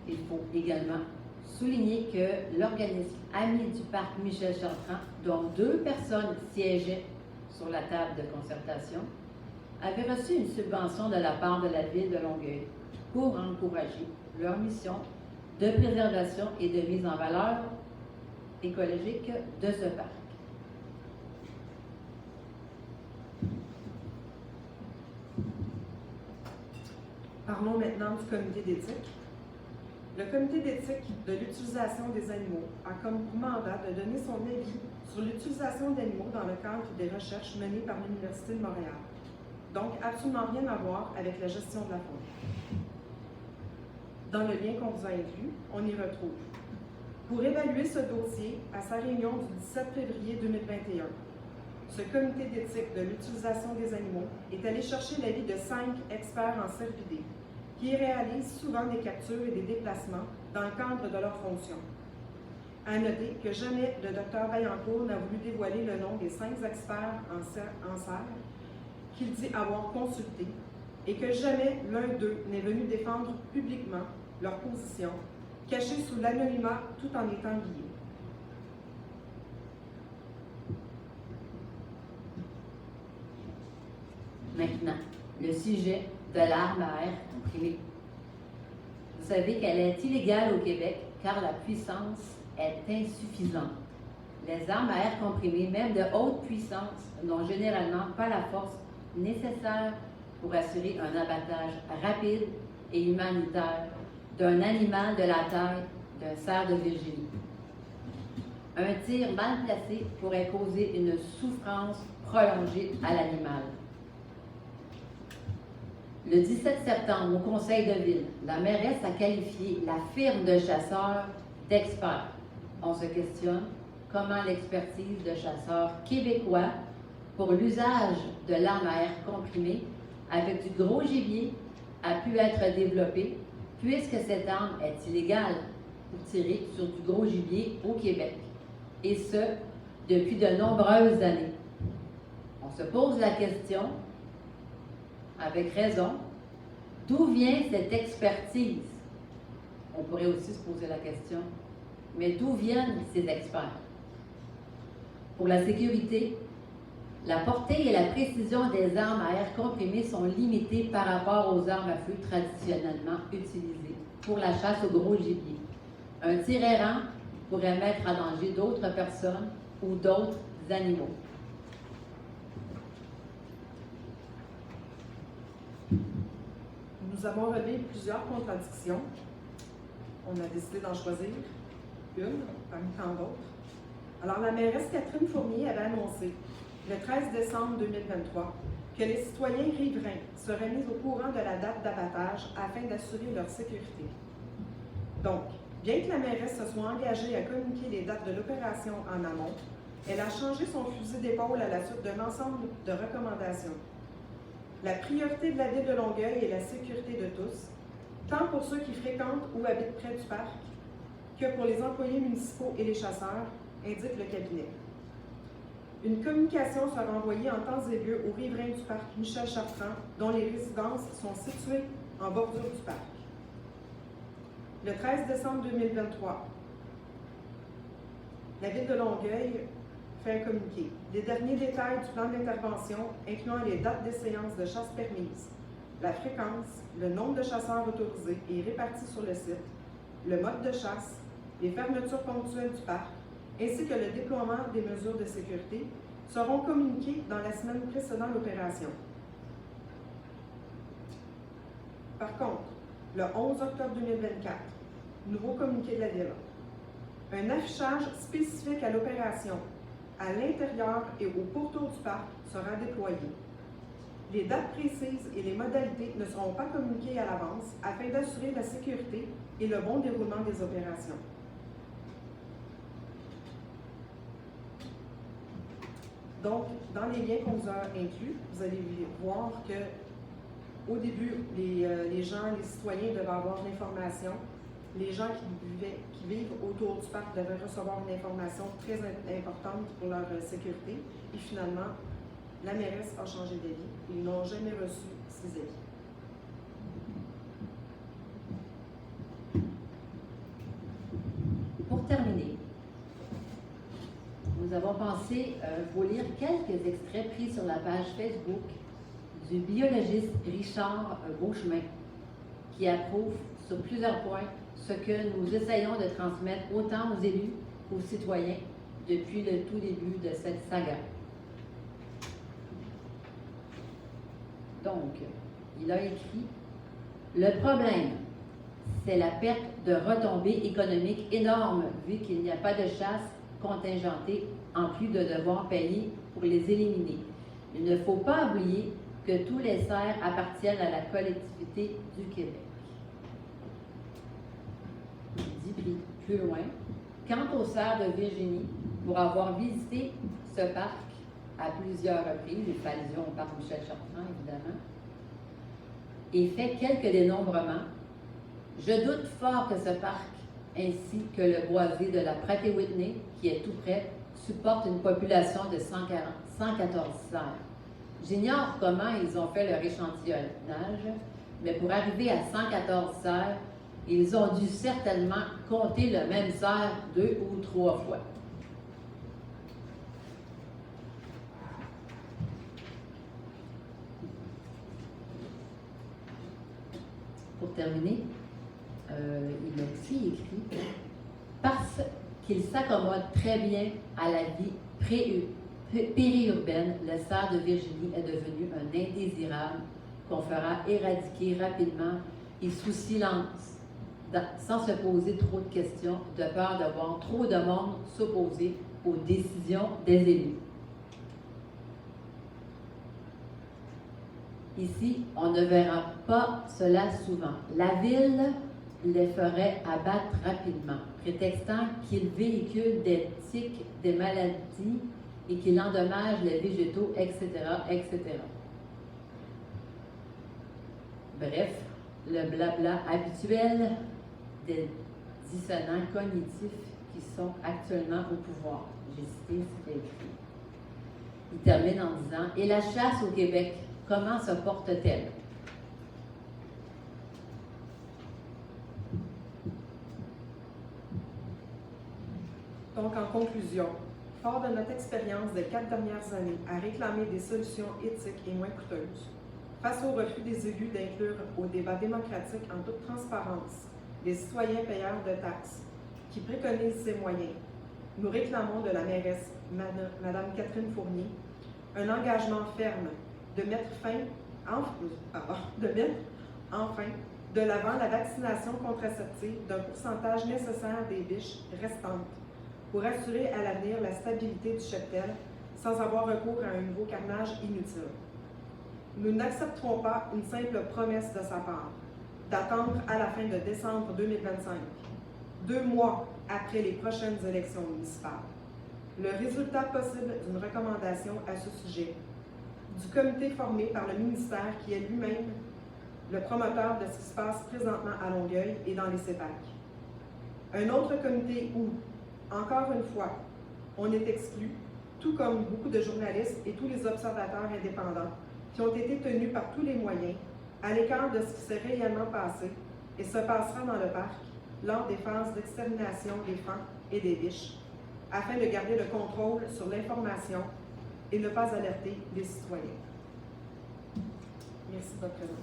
Il faut également souligner que l'organisme Amis du parc Michel Chartrand, dont 2 personnes siégeaient sur la table de concertation, avait reçu une subvention de la part de la ville de Longueuil pour encourager leur mission de préservation et de mise en valeur écologique de ce parc. Parlons maintenant du comité d'éthique. Le comité d'éthique de l'utilisation des animaux a comme mandat de donner son avis sur l'utilisation d'animaux dans le cadre des recherches menées par l'Université de Montréal. Donc, absolument rien à voir avec la gestion de la faune. Dans le lien qu'on vous a inclus, on y retrouve. Pour évaluer ce dossier, à sa réunion du 17 février 2021, ce comité d'éthique de l'utilisation des animaux est allé chercher l'avis de 5 experts en cervidés qui réalisent souvent des captures et des déplacements dans le cadre de leurs fonctions. À noter que jamais le Dr Vaillancourt n'a voulu dévoiler le nom des 5 experts en serre qu'il dit avoir consultés et que jamais l'un d'eux n'est venu défendre publiquement leur position, cachée sous l'anonymat tout en étant lié. Maintenant, le sujet de l'arme à air comprimée. Vous savez qu'elle est illégale au Québec car la puissance est insuffisante. Les armes à air comprimées, même de haute puissance, n'ont généralement pas la force nécessaire pour assurer un abattage rapide et humanitaire d'un animal de la taille d'un cerf de Virginie. Un tir mal placé pourrait causer une souffrance prolongée à l'animal. Le 17 septembre, au Conseil de ville, la mairesse a qualifié la firme de chasseurs d'experts. On se questionne comment l'expertise de chasseurs québécois pour l'usage de l'arme à air comprimée avec du gros gibier a pu être développée puisque cette arme est illégale pour tirer sur du gros gibier au Québec, et ce, depuis de nombreuses années. On se pose la question, avec raison, d'où vient cette expertise? On pourrait aussi se poser la question, mais d'où viennent ces experts? Pour la sécurité, la portée et la précision des armes à air comprimé sont limitées par rapport aux armes à feu traditionnellement utilisées pour la chasse au gros gibier. Un tir errant pourrait mettre en danger d'autres personnes ou d'autres animaux. Nous avons relevé plusieurs contradictions. On a décidé d'en choisir une parmi tant d'autres. Alors, la mairesse Catherine Fournier avait annoncé le 13 décembre 2023 que les citoyens riverains seraient mis au courant de la date d'abattage afin d'assurer leur sécurité. Donc, bien que la mairesse se soit engagée à communiquer les dates de l'opération en amont, elle a changé son fusil d'épaule à la suite d'un ensemble de recommandations. La priorité de la ville de Longueuil est la sécurité de tous, tant pour ceux qui fréquentent ou habitent près du parc que pour les employés municipaux et les chasseurs, indique le cabinet. Une communication sera envoyée en temps et lieu aux riverains du parc Michel Chartrand, dont les résidences sont situées en bordure du parc. Le 13 décembre 2023, la ville de Longueuil fait un communiqué. Les derniers détails du plan d'intervention, incluant les dates des séances de chasse permises, la fréquence, le nombre de chasseurs autorisés et répartis sur le site, le mode de chasse, les fermetures ponctuelles du parc, ainsi que le déploiement des mesures de sécurité, seront communiqués dans la semaine précédant l'opération. Par contre, le 11 octobre 2024, nouveau communiqué de la Ville. Un affichage spécifique à l'opération, à l'intérieur et au pourtour du parc, sera déployé. Les dates précises et les modalités ne seront pas communiquées à l'avance afin d'assurer la sécurité et le bon déroulement des opérations. Donc, dans les liens qu'on vous a inclus, vous allez voir que au début, les gens, les citoyens devaient avoir l'information. Les gens qui vivent autour du parc devaient recevoir une information très importante pour leur sécurité. Et finalement, la mairesse a changé d'avis. Ils n'ont jamais reçu ces avis. Pour terminer, nous avons pensé vous lire quelques extraits pris sur la page Facebook du biologiste Richard Beauchemin, qui approuve sur plusieurs points ce que nous essayons de transmettre autant aux élus qu'aux citoyens depuis le tout début de cette saga. Donc, il a écrit « Le problème, c'est la perte de retombées économiques énormes vu qu'il n'y a pas de chasse contingentée en plus de devoir payer pour les éliminer. Il ne faut pas oublier que tous les cerfs appartiennent à la collectivité du Québec. » Il dit plus loin, « Quant aux cerfs de Virginie, pour avoir visité ce parc à plusieurs reprises, les allusions au parc Michel-Chartrand, évidemment, et fait quelques dénombrements, je doute fort que ce parc, ainsi que le boisé de la Pratt-et-Whitney, qui est tout près, supporte une population de 114 cerfs. J'ignore comment ils ont fait leur échantillonnage, mais pour arriver à 114 cerfs, ils ont dû certainement compter le même cerf 2 ou 3 fois. Pour terminer, il a aussi écrit « Parce qu'il s'accommode très bien à la vie périurbaine, le cerf de Virginie est devenu un indésirable qu'on fera éradiquer rapidement et sous silence, sans se poser trop de questions, de peur de voir trop de monde s'opposer aux décisions des élus. » Ici, on ne verra pas cela souvent. La ville les ferait abattre rapidement, prétextant qu'ils véhiculent des tiques, des maladies et qu'ils endommagent les végétaux, etc., etc. Bref, le blabla habituel des dissonants cognitifs qui sont actuellement au pouvoir. J'ai cité ce qui est écrit. Il termine en disant « Et la chasse au Québec, comment se porte-t-elle? » Donc, en conclusion, fort de notre expérience des 4 dernières années à réclamer des solutions éthiques et moins coûteuses, face au refus des élus d'inclure au débat démocratique en toute transparence les citoyens payeurs de taxes qui préconisent ces moyens, nous réclamons de la mairesse, Mme Catherine Fournier, un engagement ferme de mettre enfin de l'avant la vaccination contraceptive d'un pourcentage nécessaire des biches restantes pour assurer à l'avenir la stabilité du cheptel sans avoir recours à un nouveau carnage inutile. Nous n'accepterons pas une simple promesse de sa part, d'attendre à la fin de décembre 2025, 2 mois après les prochaines élections municipales, le résultat possible d'une recommandation à ce sujet du comité formé par le ministère qui est lui-même le promoteur de ce qui se passe présentement à Longueuil et dans les CEPAC. Un autre comité où, encore une fois, on est exclu, tout comme beaucoup de journalistes et tous les observateurs indépendants qui ont été tenus par tous les moyens à l'écart de ce qui s'est réellement passé et se passera dans le parc lors des phases d'extermination des fans et des biches, afin de garder le contrôle sur l'information et ne pas alerter les citoyens. Merci de votre présence.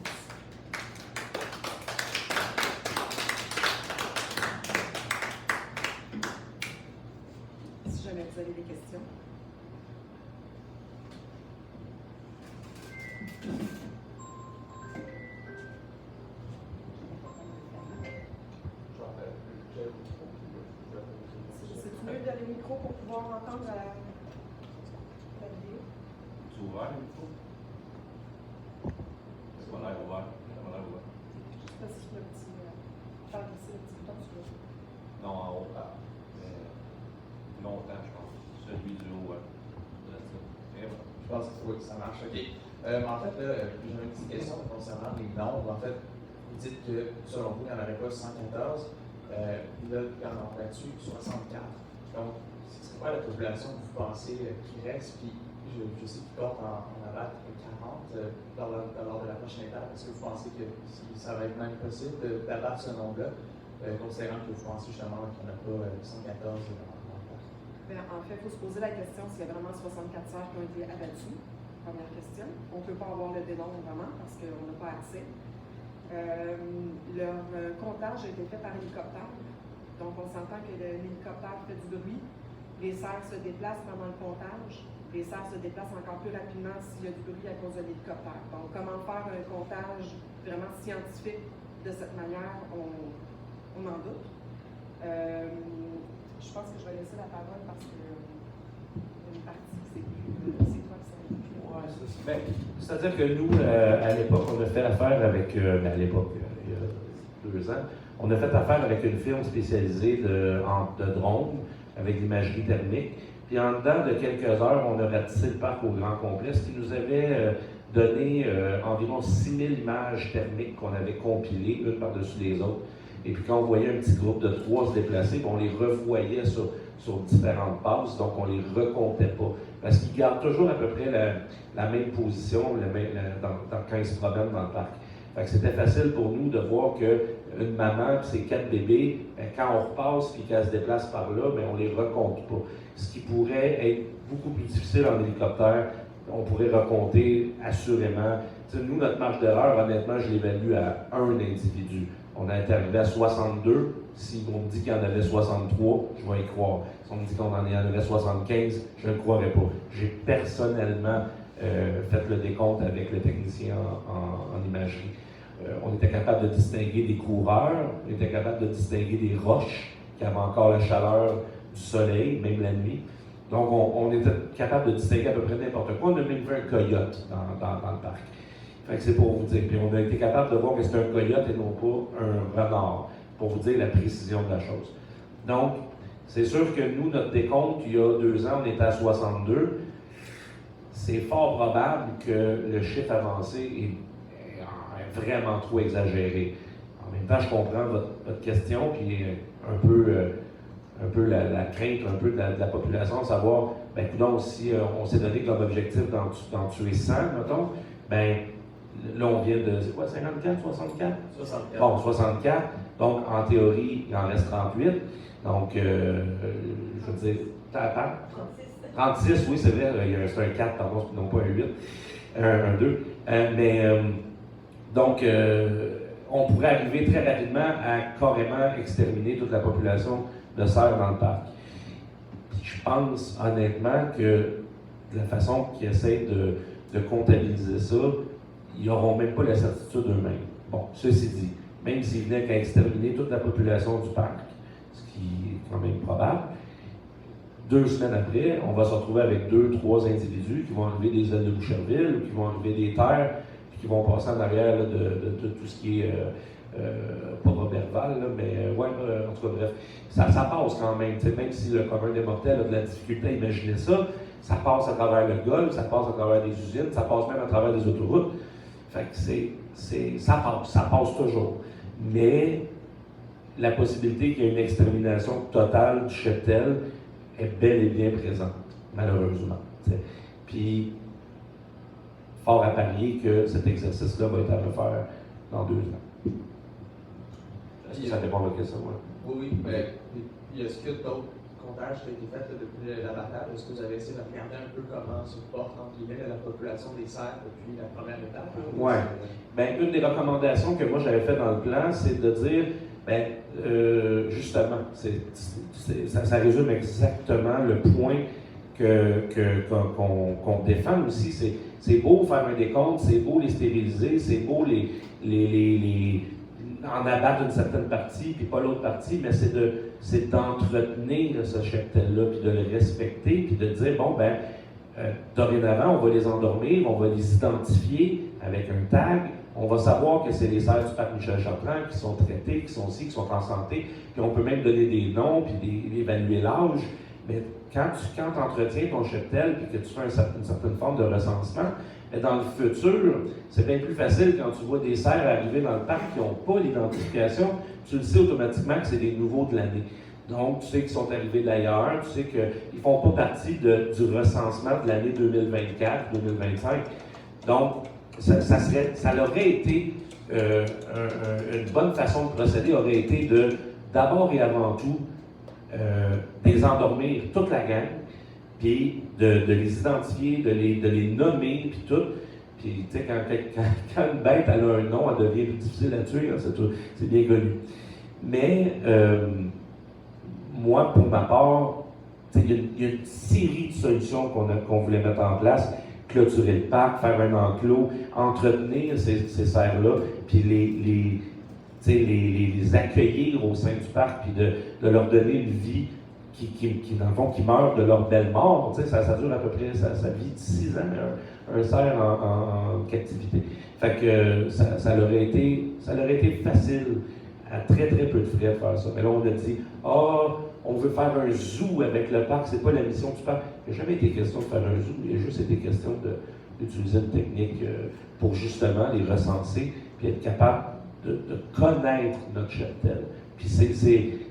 Si jamais vous avez des questions. C'est mieux d'aller au micro pour pouvoir entendre la vidéo. Tu ouvert le micro? Ça m'a l'air ouvert. Juste parce que le petit. Faire glisser le petit bouton sur le. Non, en haut. Longtemps, je pense. Celui du haut, ouais. Je pense que oui, ça marche. OK. En fait, là, j'ai une petite question concernant les nombres. En fait, vous dites que, selon vous, il n'y en aurait pas 114. Là, il y en a battu 64. Donc, c'est quoi la population que vous pensez qui reste? Puis, je sais qu'il compte en abattre 40 lors de la prochaine étape. Est-ce que vous pensez que ça va être même possible d'abattre ce nombre-là, considérant que vous pensez justement qu'il n'y en a pas 114 dans le parc? En fait, il faut se poser la question s'il y a vraiment 64 cerfs qui ont été abattus. Première question. On ne peut pas avoir le dénombre vraiment parce qu'on n'a pas accès. Leur comptage a été fait par hélicoptère. Donc, on s'entend que l'hélicoptère fait du bruit. Les cerfs se déplacent pendant le comptage. Les cerfs se déplacent encore plus rapidement s'il y a du bruit à cause de l'hélicoptère. Donc, comment faire un comptage vraiment scientifique de cette manière, on en doute. Je pense que je vais laisser la parole parce que une partie, c'est toi qui s'en occupe. Ouais, ben, c'est-à-dire que nous, à l'époque, on a fait affaire avec, à l'époque, il y a 2 ans, on a fait affaire avec une firme spécialisée de drones, avec l'imagerie thermique. Puis en dedans de quelques heures, on a ratissé le parc au grand complet, ce qui nous avait donné environ 6000 images thermiques qu'on avait compilées, une par-dessus les autres. Et puis quand on voyait un petit groupe de 3 se déplacer, on les revoyait sur différentes passes, donc on les recomptait pas. Parce qu'ils gardent toujours à peu près la même position quand ils se promènent dans le parc. Fait que c'était facile pour nous de voir qu'une maman et ses 4 bébés, quand on repasse et qu'elle se déplace par là, on ne les recompte pas. Ce qui pourrait être beaucoup plus difficile en hélicoptère, on pourrait recompter assurément. T'sais, nous, notre marge d'erreur, honnêtement, je l'évalue à un individu. On est arrivé à 62. Si on me dit qu'il y en avait 63, je vais y croire. Si on me dit qu'on en avait 75, je ne croirais pas. J'ai personnellement fait le décompte avec le technicien en imagerie. On était capable de distinguer des coureurs, on était capable de distinguer des roches qui avaient encore la chaleur du soleil, même la nuit. Donc, on était capable de distinguer à peu près n'importe quoi. On a même vu un coyote dans le parc. Fait que c'est pour vous dire. Puis on a été capable de voir que c'était un coyote et non pas un renard, pour vous dire la précision de la chose. Donc, c'est sûr que nous, notre décompte, il y a 2 ans, on était à 62. C'est fort probable que le chiffre avancé est vraiment trop exagéré. En même temps, je comprends votre question, puis un peu la crainte un peu de la population, de savoir, coudonc, si on s'est donné comme objectif d'en tuer 100, mettons, là, on vient de, c'est quoi, 54, 64? 64. Bon, 64. Donc, en théorie, il en reste 38. Donc, je veux dire, 36, oui, c'est vrai, c'est un 4, pardon, non pas un 8, un 2. Donc, on pourrait arriver très rapidement à carrément exterminer toute la population de cerfs dans le parc. Puis je pense honnêtement que de la façon qu'ils essayent de comptabiliser ça, ils n'auront même pas la certitude eux-mêmes. Bon, ceci dit, même s'ils venaient qu'à exterminer toute la population du parc, ce qui est quand même probable, 2 semaines après, on va se retrouver avec 2-3 individus qui vont enlever des ailes de Boucherville ou qui vont enlever des terres puis qui vont passer en arrière là, de tout ce qui est pas Robertval, mais en tout cas, bref, ça passe quand même, même si le commun des mortels a de la difficulté à imaginer ça, ça passe à travers le golfe, ça passe à travers des usines, ça passe même à travers des autoroutes. Fait que ça passe toujours. Mais la possibilité qu'il y ait une extermination totale du cheptel est bel et bien présente, malheureusement. T'sais. Puis, fort à parier que cet exercice-là va être à refaire dans 2 ans. Est-ce que ça répond à votre question? Ouais. Oui, mais est-ce qu'il y a d'autres comptages qui ont été faits depuis l'abattage? Est-ce que vous avez essayé de regarder un peu comment se porte entre guillemets la population des cerfs depuis la première étape? Oui. Une des recommandations que moi j'avais fait dans le plan, c'est de dire, justement, ça résume exactement le point qu'on défend aussi. C'est beau faire un décompte, c'est beau les stériliser, c'est beau en abattre une certaine partie, puis pas l'autre partie, mais c'est d'entretenir ce cheptel-là, puis de le respecter, puis de dire, dorénavant, on va les endormir, on va les identifier avec un tag, on va savoir que c'est les cerfs du parc Michel-Chartrand qui sont traités, qui sont en santé, puis on peut même donner des noms, puis évaluer l'âge, Mais quand tu entretiens ton cheptel et que tu fais une certaine forme de recensement, mais dans le futur, c'est bien plus facile quand tu vois des cerfs arriver dans le parc qui n'ont pas l'identification, tu le sais automatiquement que c'est des nouveaux de l'année. Donc, tu sais qu'ils sont arrivés d'ailleurs, tu sais qu'ils ne font pas partie du recensement de l'année 2024, 2025. Donc, ça aurait été, une bonne façon de procéder aurait été d'abord et avant tout, des endormir toute la gang, puis de les identifier, de les nommer, puis tout. Puis, tu sais, quand une bête elle a un nom, elle devient plus difficile à tuer, hein, c'est bien connu. Mais, moi, pour ma part, il y a une série de solutions qu'on voulait mettre en place. Clôturer le parc, faire un enclos, entretenir ces cerfs-là, puis les accueillir au sein du parc, puis de leur donner une vie qui dans le fond, qui meurt de leur belle mort. Ça dure à peu près sa vie de 6 ans, un cerf en captivité. Fait que ça leur aurait été facile, à très très peu de frais, de faire ça. Mais là, on a dit, on veut faire un zoo avec le parc, c'est pas la mission du parc. Il n'a jamais été question de faire un zoo, il a juste été question d'utiliser une technique pour justement les recenser, puis être capable de connaître notre cheptel. Puis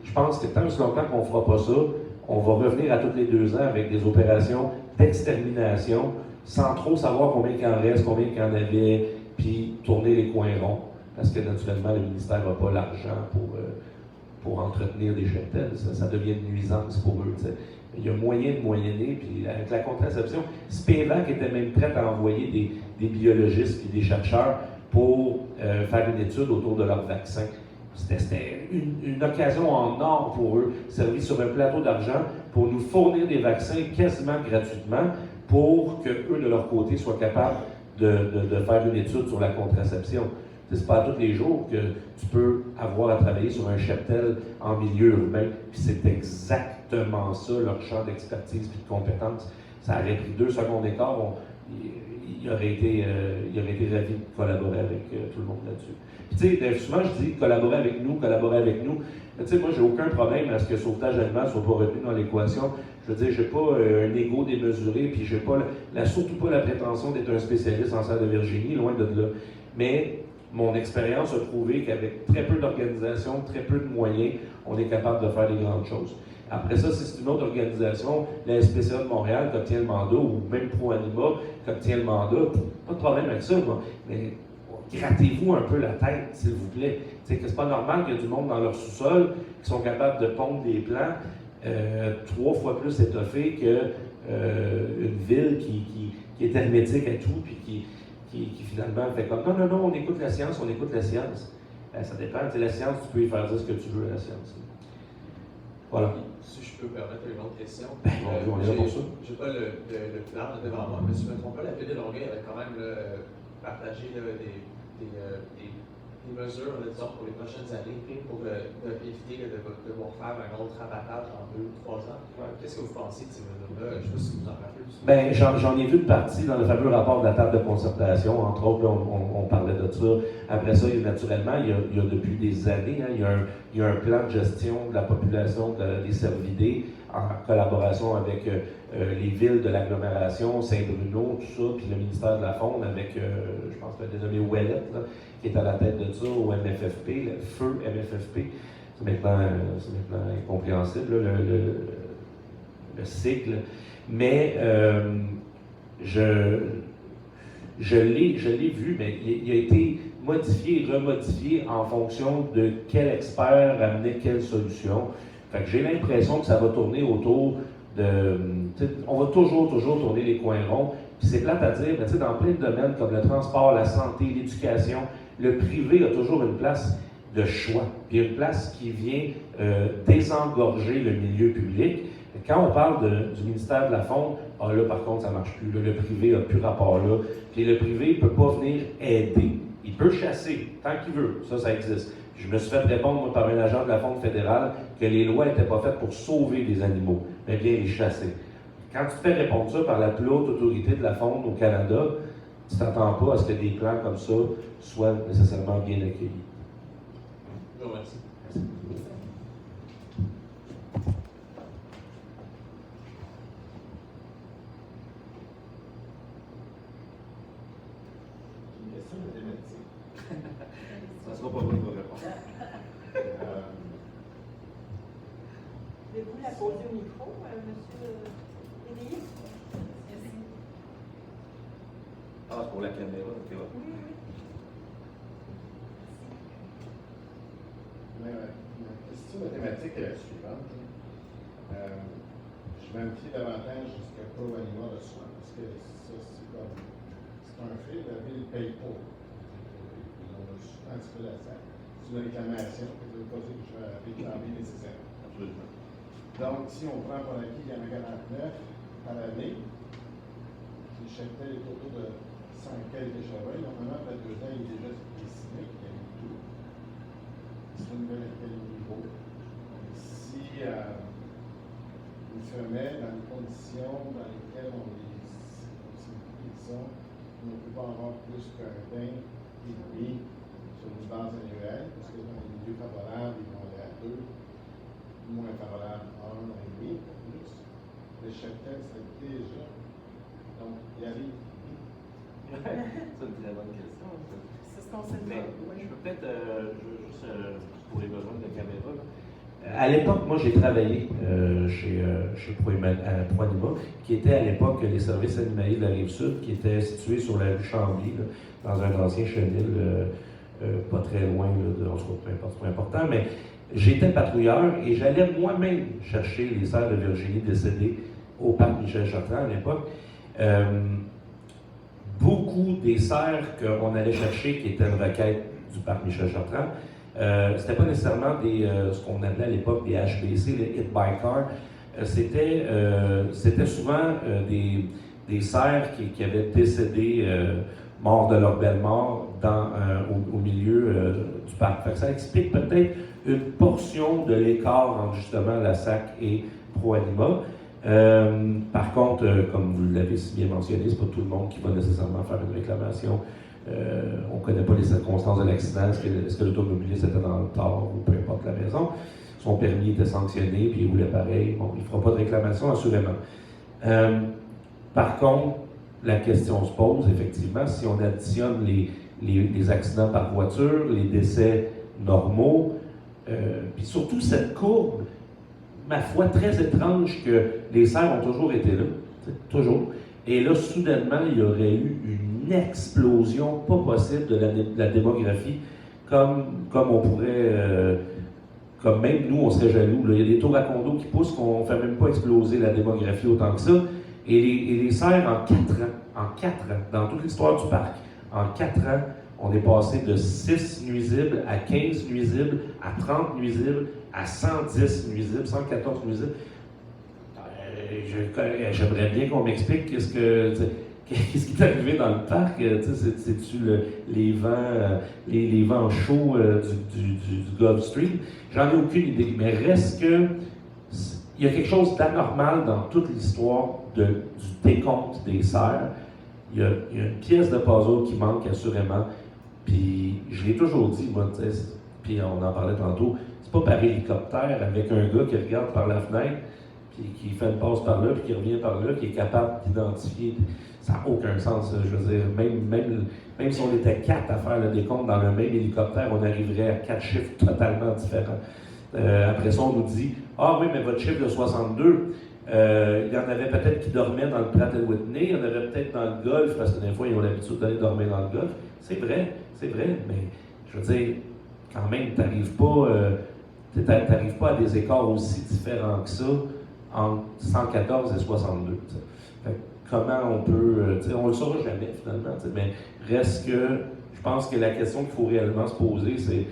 je pense que tant que longtemps qu'on ne fera pas ça, on va revenir à tous les 2 ans avec des opérations d'extermination, sans trop savoir combien il en reste, combien il en avait, puis tourner les coins ronds. Parce que naturellement, le ministère n'a pas l'argent pour entretenir des cheptels. Ça devient une nuisance pour eux. T'sais. Il y a moyen de moyenner, puis avec la contraception, Spévac était même prêt à envoyer des biologistes et des chercheurs pour faire une étude autour de leur vaccin. C'était une occasion en or pour eux, servi sur un plateau d'argent pour nous fournir des vaccins quasiment gratuitement pour qu'eux, de leur côté, soient capables de faire une étude sur la contraception. C'est pas tous les jours que tu peux avoir à travailler sur un cheptel en milieu urbain, puis c'est exactement ça, leur champ d'expertise et de compétences. Ça aurait pris 2 secondes d'écart, il aurait été ravi de collaborer avec tout le monde là-dessus. Puis tu sais, souvent je dis collaborer avec nous. Mais tu sais, moi j'ai aucun problème à ce que sauvetage animal ne soit pas retenu dans l'équation. Je veux dire, j'ai pas un ego démesuré, puis j'ai pas surtout pas la prétention d'être un spécialiste en cerf de Virginie, loin de là. Mais mon expérience a prouvé qu'avec très peu d'organisation, très peu de moyens, on est capable de faire des grandes choses. Après ça, si c'est une autre organisation, la SPCA de Montréal qui obtient le mandat, ou même ProAnima qui obtient le mandat, pas de problème avec ça, moi. Mais grattez-vous un peu la tête, s'il vous plaît. C'est pas normal qu'il y ait du monde dans leur sous-sol qui sont capables de pondre des plans 3 fois plus étoffés qu'une ville qui est hermétique à tout, puis qui finalement fait comme non, on écoute la science. Ça dépend. La science, tu peux y faire dire ce que tu veux à la science. Voilà. Si je peux permettre une autre question. On est là pour ça. Je n'ai pas le plan devant moi, mais si je ne me trompe pas, la PD de Longueuil avait quand même partagé des mesures, disons, pour les prochaines années pour éviter de devoir faire un autre abattage en 2 ou 3 ans. Qu'est-ce que vous pensez de ces mesures-là? Je ne sais pas si vous en rappelez. Bien, j'en ai vu une partie dans le fameux rapport de la table de concertation. Entre autres, là, on parlait de ça. Après ça, naturellement, il y a depuis des années, il y a un plan de gestion de la population des cervidés en collaboration avec les villes de l'agglomération, Saint-Bruno, tout ça, puis le ministère de la Faune avec, je pense, le dénommé Ouellette, là, qui est à la tête de ça au MFFP, le feu MFFP. C'est maintenant incompréhensible, là, le cycle. Mais je l'ai vu, mais il a été modifié et remodifié en fonction de quel expert amenait quelle solution. Fait que j'ai l'impression que ça va tourner autour de... On va toujours tourner les coins ronds. Puis c'est plate à dire, mais dans plein de domaines comme le transport, la santé, l'éducation, le privé a toujours une place de choix. Puis une place qui vient désengorger le milieu public. Quand on parle du ministère de la Faune, là par contre ça ne marche plus. Là, le privé n'a plus rapport là. Puis le privé ne peut pas venir aider. Il peut chasser tant qu'il veut. Ça existe. Je me suis fait répondre moi, par un agent de la Faune fédérale que les lois n'étaient pas faites pour sauver des animaux, mais bien les chasser. Quand tu te fais répondre ça par la plus haute autorité de la faune au Canada, tu ne t'attends pas à ce que des plans comme ça soient nécessairement bien accueillis. Merci. question mathématique. Ça ne sera pas bon pour répondre. Voulez-vous la poser au micro, monsieur Léveillé? Merci. Ah, c'est pour la caméra, ok. Ouais. Oui, oui. Ma question mathématique est la suivante. Je vais me fier davantage à ce que Pro Anima reçoit, parce que ça, c'est un fait, la ville ne paye pas. On a souvent un petit peu la salle. C'est une réclamation, que je ne veux pas dire que je vais réclamer nécessairement. Absolument. Donc, si on prend pour acquis, il y en a 49 à l'année, le cheptel est autour de 100 quelques chevreuils. Normalement, après 2 ans, il est déjà dessiné, il y a eu tout. C'est une nouvelle à quel niveau. Si une femelle, dans les conditions dans lesquelles on sont, on ne peut pas avoir plus qu'un bain et demi sur une base annuelle, parce que dans les milieux favorables, ils vont aller à 2, moins favorable à 1,5 plus. Le cheptel, c'est déjà. Donc, il arrive. C'est une très bonne question. C'est ce qu'on s'est Mais demandé. je peux peut-être, juste pour les besoins de caméra, là. À l'époque, moi, j'ai travaillé chez Pro Anima, qui était à l'époque les services animaliers de la Rive-Sud, qui était situé sur la rue Chambly, là, dans un ancien chenil, pas très loin, là, en tout cas, peu importe, c'est pas important, mais j'étais patrouilleur et j'allais moi-même chercher les cerfs de Virginie décédés au parc Michel-Chartrand à l'époque. Beaucoup des cerfs qu'on allait chercher, qui étaient une requête du parc Michel-Chartrand, c'était pas nécessairement ce qu'on appelait à l'époque des HBC, les Hit by Car. C'était souvent des cerfs qui avaient décédé, morts de leur belle mort, au milieu du parc. Fait que ça explique peut-être une portion de l'écart entre justement la SAC et Pro Anima. Par contre, comme vous l'avez si bien mentionné, c'est pas tout le monde qui va nécessairement faire une réclamation. On ne connaît pas les circonstances de l'accident. Est-ce que l'automobiliste était dans le tort ou peu importe la raison. Son permis était sanctionné, puis il roulait pareil. Bon, il ne fera pas de réclamation, assurément. Par contre, la question se pose, effectivement, si on additionne les accidents par voiture, les décès normaux, puis surtout cette courbe, ma foi, très étrange que les cerfs ont toujours été là, toujours. Et là, soudainement, il y aurait eu une explosion pas possible de la démographie, comme on pourrait, comme même nous, on serait jaloux. Là. Il y a des tours à condos qui poussent qu'on ne fait même pas exploser la démographie autant que ça. Et les cerfs, en 4 ans, dans toute l'histoire du parc, en 4 ans, on est passé de 6 nuisibles à 15 nuisibles, à 30 nuisibles, à 110 nuisibles, 114 nuisibles. J'aimerais bien qu'on m'explique qu'est-ce qui est arrivé dans le parc. C'est-tu les vents chauds du Gulf Stream? J'en ai aucune idée. Mais reste que il y a quelque chose d'anormal dans toute l'histoire du décompte des cerfs. Il y a une pièce de puzzle qui manque assurément. Puis je l'ai toujours dit, moi, puis on en parlait tantôt, c'est pas par hélicoptère avec un gars qui regarde par la fenêtre, puis qui fait une passe par là, puis qui revient par là, qui est capable d'identifier. Ça n'a aucun sens. Je veux dire, même si on était 4 à faire le décompte dans le même hélicoptère, on arriverait à 4 chiffres totalement différents. Après ça, on nous dit « Ah oui, mais votre chiffre de 62, il y en avait peut-être qui dormaient dans le Pratt & Whitney, il y en avait peut-être dans le Golfe, parce que des fois, ils ont l'habitude d'aller dormir dans le Golfe. » C'est vrai, mais je veux dire, quand même, tu n'arrives pas à des écarts aussi différents que ça entre 114 et 62. Fait que comment on peut... on ne le saura jamais, finalement, mais reste que... Je pense que la question qu'il faut réellement se poser, c'est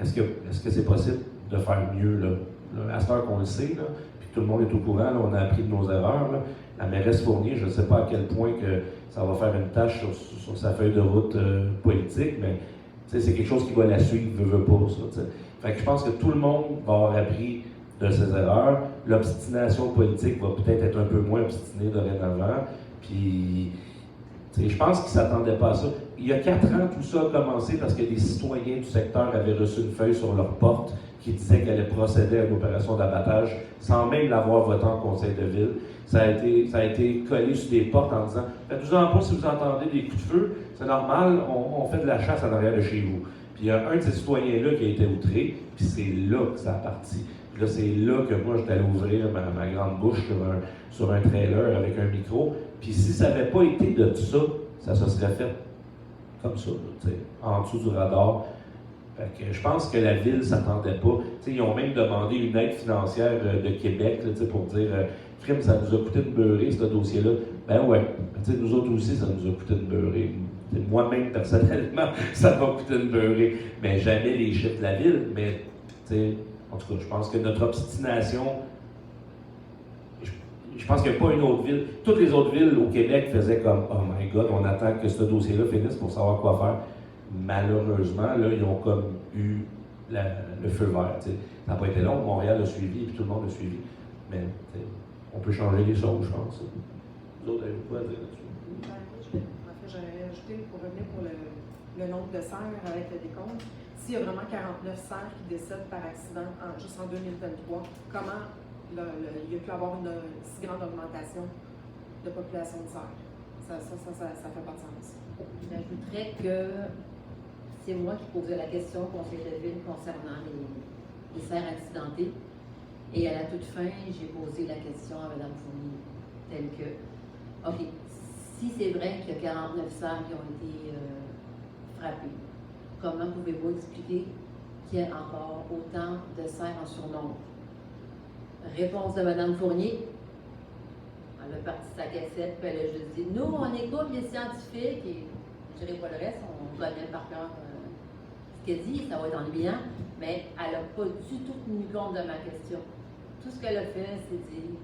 est-ce que c'est possible de faire mieux, là? À cette heure qu'on le sait, là, puis tout le monde est au courant, là, on a appris de nos erreurs, là. La mairesse Fournier, je ne sais pas à quel point que ça va faire une tâche sur sa feuille de route politique, mais c'est quelque chose qui va la suivre, veut pas, ça. Fait que je pense que tout le monde va avoir appris de ses erreurs. L'obstination politique va peut-être être un peu moins obstinée dorénavant. Puis, je pense qu'ils ne s'attendaient pas à ça. Il y a 4 ans, tout ça a commencé parce que des citoyens du secteur avaient reçu une feuille sur leur porte qui disait qu'elle allait procéder à une opération d'abattage sans même l'avoir voté en conseil de ville. Ça a été collé sur des portes en disant « Faites-vous-en pas si vous entendez des coups de feu, c'est normal, on fait de la chasse en arrière de chez vous. » Puis il y a un de ces citoyens-là qui a été outré, puis c'est là que ça a parti. Puis là, c'est là que moi, j'étais allé ouvrir ma grande bouche sur un trailer avec un micro. Puis si ça n'avait pas été de ça, ça se serait fait comme ça, là, en dessous du radar. Fait que je pense que la ville ne s'attendait pas. T'sais, ils ont même demandé une aide financière de Québec là, pour dire Crime, ça nous a coûté de beurrer, ce dossier-là. Ben ouais. Nous autres aussi, ça nous a coûté de beurrer. Moi-même, personnellement, ça m'a coûté de beurrer. Mais jamais les chiffres de la ville. Mais, en tout cas, je pense que notre obstination. Je pense qu'il n'y a pas une autre ville. Toutes les autres villes au Québec faisaient comme Oh my God, on attend que ce dossier-là finisse pour savoir quoi faire. Malheureusement, là, ils ont comme eu le feu vert. T'sais. Ça n'a pas été long, Montréal a suivi, puis tout le monde a suivi. Mais on peut changer les choses, je pense. Vous autres, avez-vous quoi à dire là-dessus? En fait, j'aurais ajouté, pour revenir pour le nombre de serres avec le décompte, s'il y a vraiment 49 serres qui décèdent par accident juste en 2023, comment il y a pu avoir une si grande augmentation de population de serres? Ça fait pas de sens. J'ajouterais que c'est moi qui posais la question au conseil de ville concernant les serres accidentées. Et à la toute fin, j'ai posé la question à Mme Fournier, telle que, OK, si c'est vrai qu'il y a 49 serres qui ont été frappées, comment pouvez-vous expliquer qu'il y a encore autant de serres en surnombre? Réponse de Mme Fournier. Elle a parti sa cassette, puis elle a juste dit, nous, on écoute les scientifiques, et je dirais pas le reste, on connaît par cœur ce qu'elle dit, ça va être ennuyant, mais elle n'a pas du tout tenu compte de ma question. Tout ce qu'elle a fait, c'est dire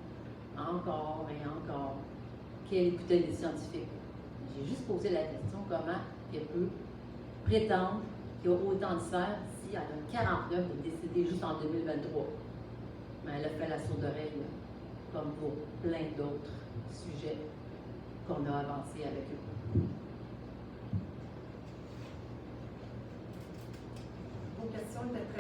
encore et encore qu'elle écoutait les scientifiques. J'ai juste posé la question comment elle peut prétendre qu'il y a autant de serres si elle a 49 décédés juste en 2023. Mais elle a fait la sourde oreille, comme pour plein d'autres sujets qu'on a avancés avec eux. Vos questions étaient très